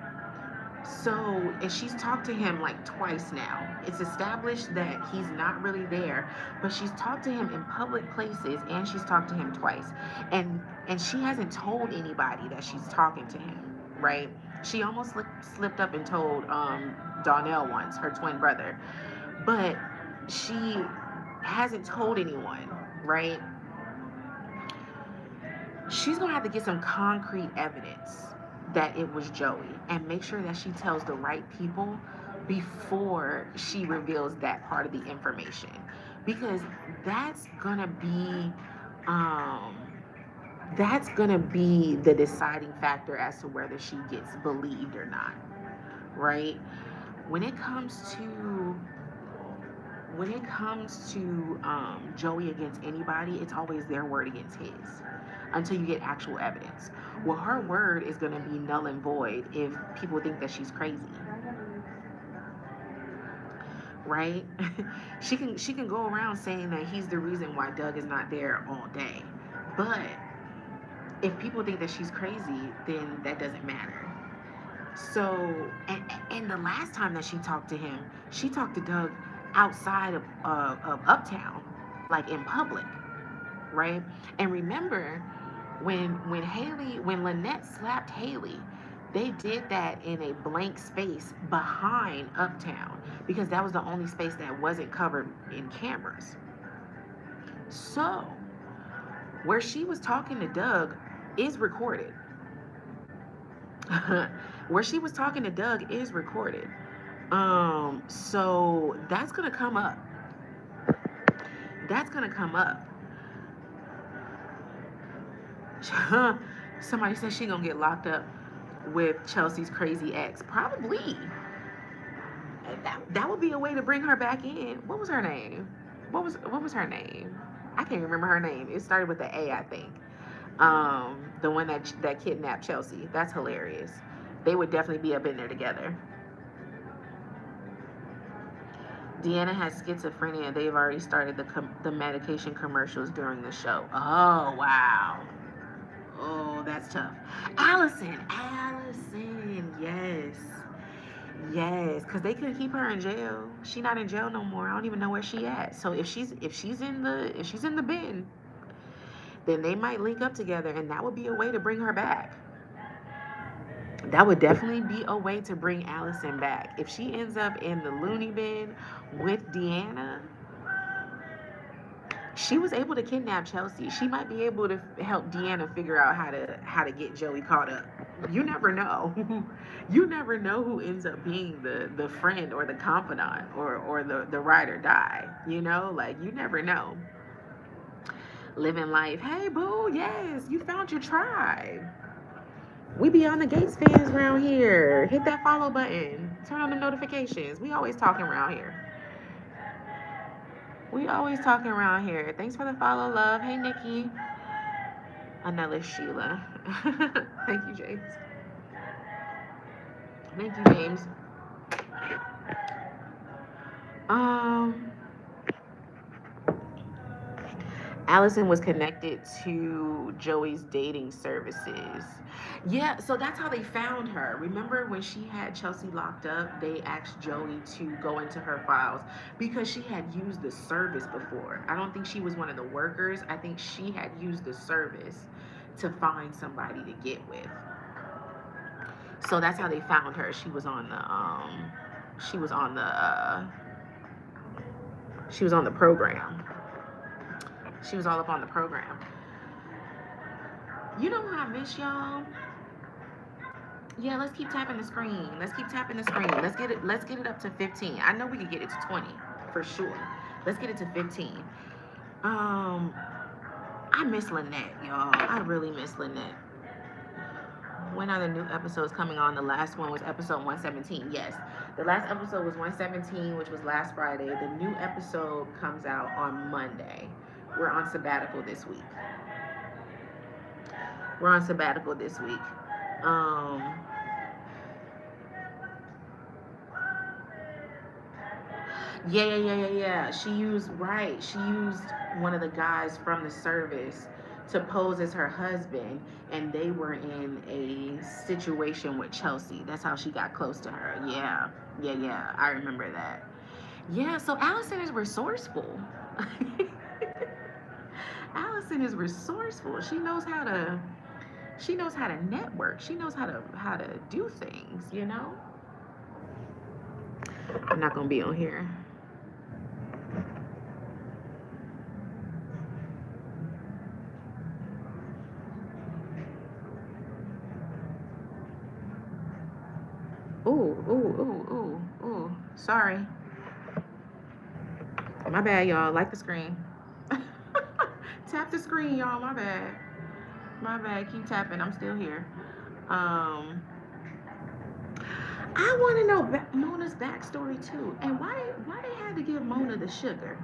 So, and she's talked to him like twice now. It's established that he's not really there, but she's talked to him in public places and she's talked to him twice. And she hasn't told anybody that she's talking to him, right? She almost slipped up and told Donnell once, her twin brother. But she hasn't told anyone, right? She's gonna have to get some concrete evidence that it was Joey and make sure that she tells the right people before she reveals that part of the information. because that's gonna be um that's gonna be the deciding factor as to whether she gets believed or not, right? When it comes to Joey against anybody, it's always their word against his until you get actual evidence. Well, her word is going to be null and void if people think that she's crazy, right? She can go around saying that he's the reason why Doug is not there all day, but if people think that she's crazy, then that doesn't matter. So, and the last time that she talked to him, she talked to Doug outside of Uptown, like in public, right? And remember, when Lynette slapped Haley, they did that in a blank space behind Uptown because that was the only space that wasn't covered in cameras. So, where she was talking to Doug is recorded. Where she was talking to Doug is recorded. So that's gonna come up. That's gonna come up. Somebody says she gonna get locked up with Chelsea's crazy ex. Probably. That would be a way to bring her back in. What was her name? What was her name? I can't remember her name. It started with the A, I think. The one that kidnapped Chelsea. That's hilarious. They would definitely be up in there together. Deanna has schizophrenia. They've already started the medication commercials during the show. Oh, wow. Oh, that's tough. Allison, yes. Yes, because they couldn't keep her in jail. She not in jail no more. I don't even know where she at. So if she's in the bin, then they might link up together, and that would be a way to bring her back. That would definitely be a way to bring Allison back. If she ends up in the loony bin with Deanna, she was able to kidnap Chelsea. She might be able to help Deanna figure out how to get Joey caught up. You never know. You never know who ends up being the friend or the confidant or the ride or die. Like you never know. Living life. Hey boo, yes, you found your tribe. We be on the Gates fans around here. Hit that follow button. Turn on the notifications. We always talking around here. We always talking around here. Thanks for the follow, love. Hey, Nikki. Another Sheila. Thank you, James. Thank you, James. Um, Allison was connected to Joey's dating services. Yeah, so that's how they found her. Remember when she had Chelsea locked up, they asked Joey to go into her files because she had used the service before. I don't think she was one of the workers. I think she had used the service to find somebody to get with. So that's how they found her. She was on the program. She was all up on the program. You know what I miss, y'all? Yeah, let's keep tapping the screen. Let's keep tapping the screen. Let's get it up to 15. I know we can get it to 20 for sure. Let's get it to 15. I miss Lynette, y'all. I really miss Lynette. When are the new episodes coming on? The last one was episode 117. Yes. The last episode was 117, which was last Friday. The new episode comes out on Monday. We're on sabbatical this week. Um, yeah. She used one of the guys from the service to pose as her husband, and they were in a situation with Chelsea. That's how she got close to her. Yeah. I remember that. Yeah, so Allison is resourceful. Allison is resourceful. She knows how to network. She knows how to do things. I'm not gonna be on here. Ooh. Sorry. My bad, y'all. Like the screen. Tap the screen, y'all. My bad. My bad. Keep tapping. I'm still here. Um, I want to know Mona's backstory too, and why they had to give Mona the sugar.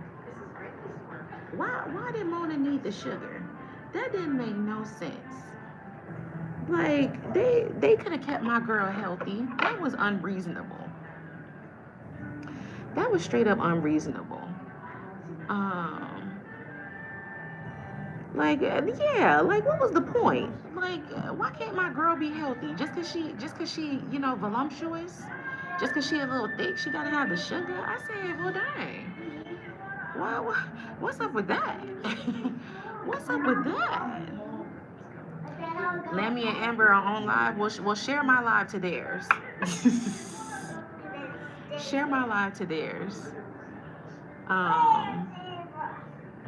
Why did Mona need the sugar? That didn't make no sense. Like they could have kept my girl healthy. That was unreasonable. That was straight up unreasonable. Um, yeah, like what was the point? Like why can't my girl be healthy? Just cause she, voluptuous? Just cause she a little thick, she gotta have the sugar? I said, well dang. Why what's up with that? What's up with that? Lammy and Amber are on live. We'll share my live to theirs. Share my live to theirs. Um,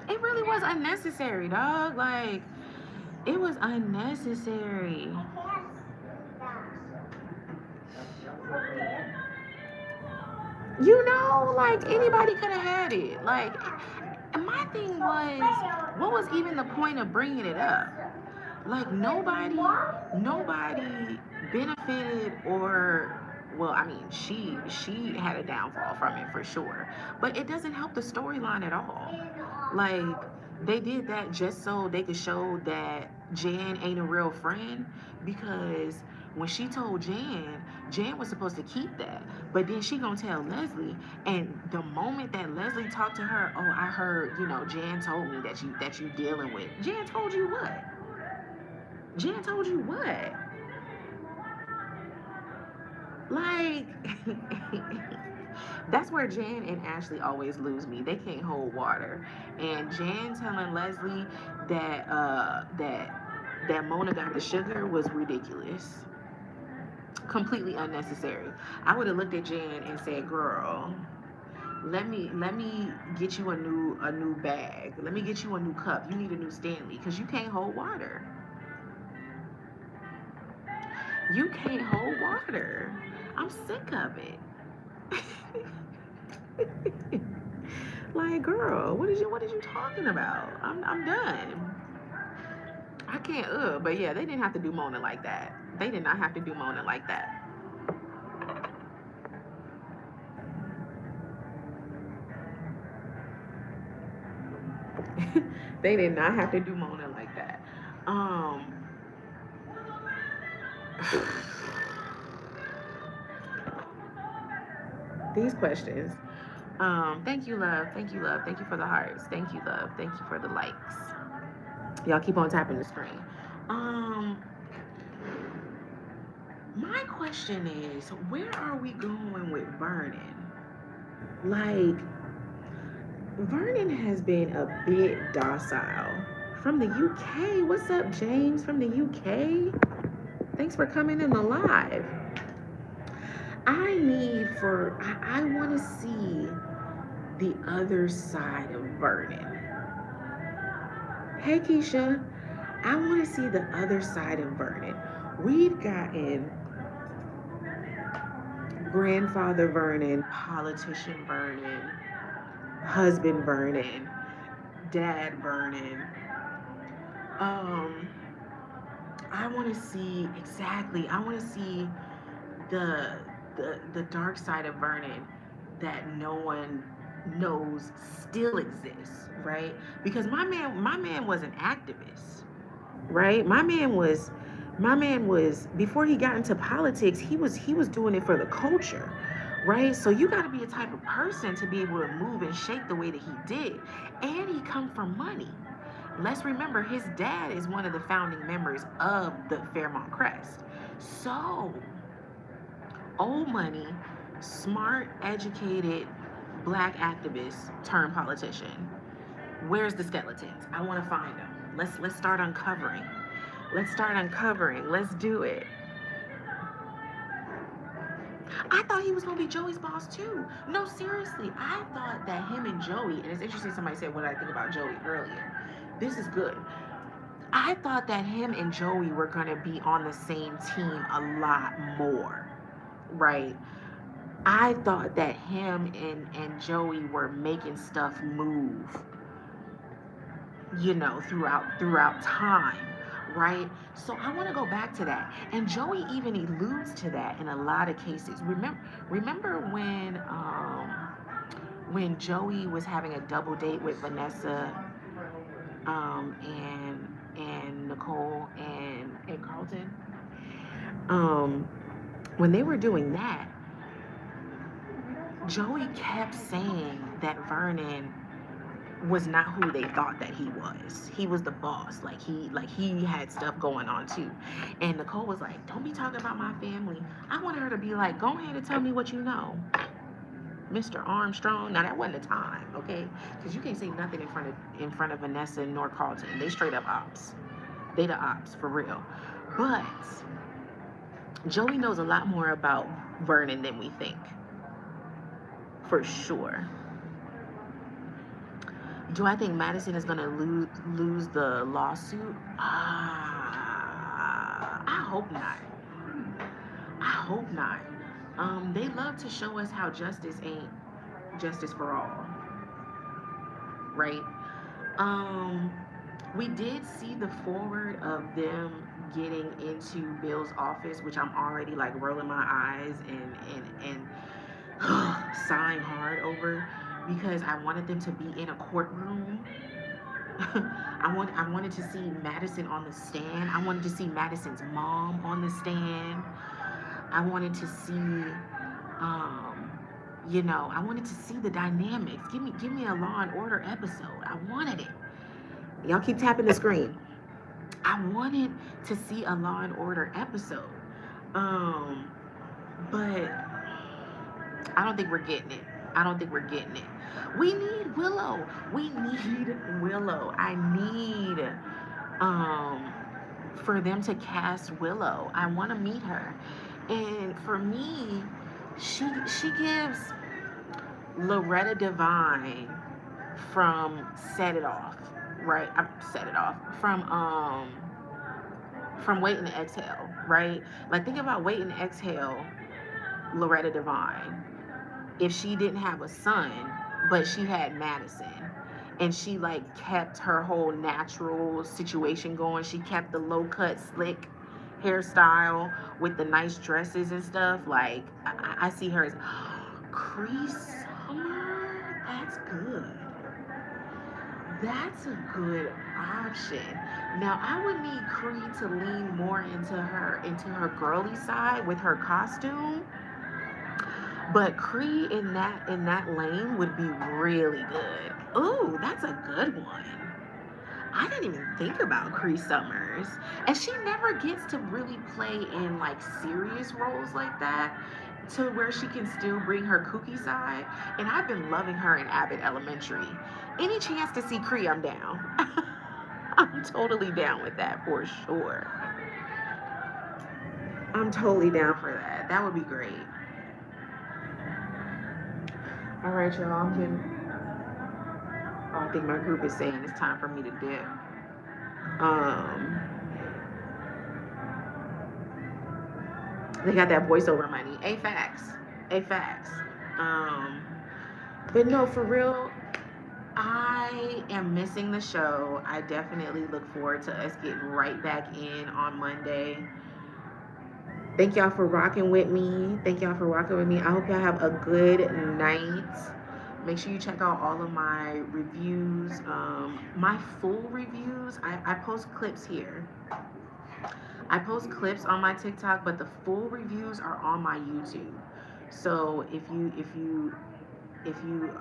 it really was unnecessary, dog. Like, it was unnecessary. Like anybody could have had it. Like, my thing was, what was even the point of bringing it up? Like nobody benefited or, well, I mean, she had a downfall from it for sure, but it doesn't help the storyline at all. Like they did that just so they could show that Jan ain't a real friend, because when she told Jan was supposed to keep that, but then she gonna tell Leslie, and the moment that Leslie talked to her, oh, I heard, Jan told me that you dealing with. Jan told you what? Jan told you what? Like, that's where Jan and Ashley always lose me. They can't hold water. And Jan telling Leslie that Mona got the sugar was ridiculous. Completely unnecessary. I would have looked at Jan and said, "Girl, let me get you a new bag. Let me get you a new cup. You need a new Stanley because you can't hold water. You can't hold water. I'm sick of it." Like, girl, what is you talking about? I'm done. I can't. But yeah, they didn't have to do Mona like that. They did not have to do Mona like that. They did not have to do Mona like that. Um, these questions. Thank you, love. Thank you, love. Thank you for the hearts. Thank you, love. Thank you for the likes. Y'all keep on tapping the screen. Um, my question is, where are we going with Vernon? Like, Vernon has been a bit docile. From the UK. What's up, James from the UK? Thanks for coming in the live. I want to see the other side of Vernon. Hey, Keisha. I want to see the other side of Vernon. We've gotten grandfather Vernon, politician Vernon, husband Vernon, dad Vernon. Um, I want to see exactly. I want to see the the dark side of Vernon that no one knows still exists, right? Because my man was an activist, right? My man was before he got into politics, he was doing it for the culture, right? So you got to be a type of person to be able to move and shake the way that he did, and he come from money. Let's remember his dad is one of the founding members of the Fairmont Crest. So old money, smart, educated black activist turned politician. Where's the skeletons? I want to find them. Let's start uncovering. Let's start uncovering. Let's do it. I thought he was gonna be Joey's boss too. No, seriously, I thought that him and Joey, and it's interesting somebody said what did I think about Joey earlier. This is good. I thought that him and Joey were gonna be on the same team a lot more, right? I thought that him and Joey were making stuff move, throughout time, right? So I want to go back to that. And Joey even alludes to that in a lot of cases. Remember when Joey was having a double date with Vanessa, and Nicole and Carlton. Um, when they were doing that, Joey kept saying that Vernon was not who they thought that he was. He was the boss. Like he had stuff going on too. And Nicole was like, "Don't be talking about my family." I wanted her to be like, "Go ahead and tell me what you know, Mr. Armstrong." Now that wasn't the time, okay? Because you can't say nothing in front of Vanessa nor Carlton. They straight up ops. They the ops for real. But Joey knows a lot more about Vernon than we think, for sure. Do I think Madison is gonna lose the lawsuit? I hope not. I hope not. They love to show us how justice ain't justice for all, right? Um, we did see the forward of them getting into Bill's office, which I'm already like rolling my eyes and sighing hard over, because I wanted them to be in a courtroom. I wanted to see Madison on the stand. I wanted to see Madison's mom on the stand. I wanted to see, I wanted to see the dynamics. Give me a Law and Order episode. I wanted it. Y'all keep tapping the screen. I wanted to see a Law and Order episode. But I don't think we're getting it. I don't think we're getting it. We need Willow. We need Willow. I need for them to cast Willow. I want to meet her. And for me, she gives Loretta Devine from Set It Off, right? Set It Off from Wait and Exhale, right? Like, think about Wait and Exhale, Loretta Devine. If she didn't have a son, but she had Madison, and she like kept her whole natural situation going. She kept the low cut, slick hairstyle with the nice dresses and stuff. Like, I see her as Cree Summer. That's good. That's a good option. Now I would need Cree to lean more into her girly side with her costume. But Cree in that lane would be really good. Ooh, that's a good one. I didn't even think about Cree Summers. And she never gets to really play in like serious roles like that, to where she can still bring her kooky side. And I've been loving her in Abbott Elementary. Any chance to see Cree, I'm down. I'm totally down with that for sure. I'm totally down for that. That would be great. All right, y'all. I think my group is saying it's time for me to dip. They got that voiceover money. A facts. A facts. But no, for real, I am missing the show. I definitely look forward to us getting right back in on Monday. Thank y'all for rocking with me. Thank y'all for rocking with me. I hope y'all have a good night. Make sure you check out all of my reviews. My full reviews, I post clips here. I post clips on my TikTok, but the full reviews are on my YouTube. So if you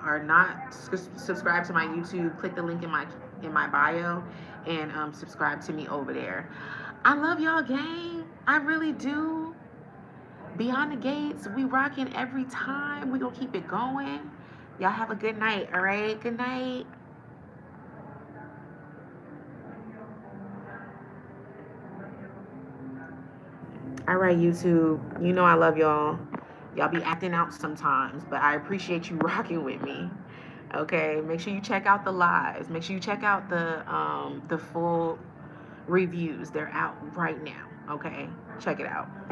are not subscribed to my YouTube, click the link in my bio and subscribe to me over there. I love y'all, gang. I really do. Beyond the Gates, we rocking every time. We gonna keep it going. Y'all have a good night, all right? Good night. All right, YouTube. You know I love y'all. Y'all be acting out sometimes, but I appreciate you rocking with me. Okay, make sure you check out the lives. Make sure you check out the full reviews. They're out right now. Okay, check it out.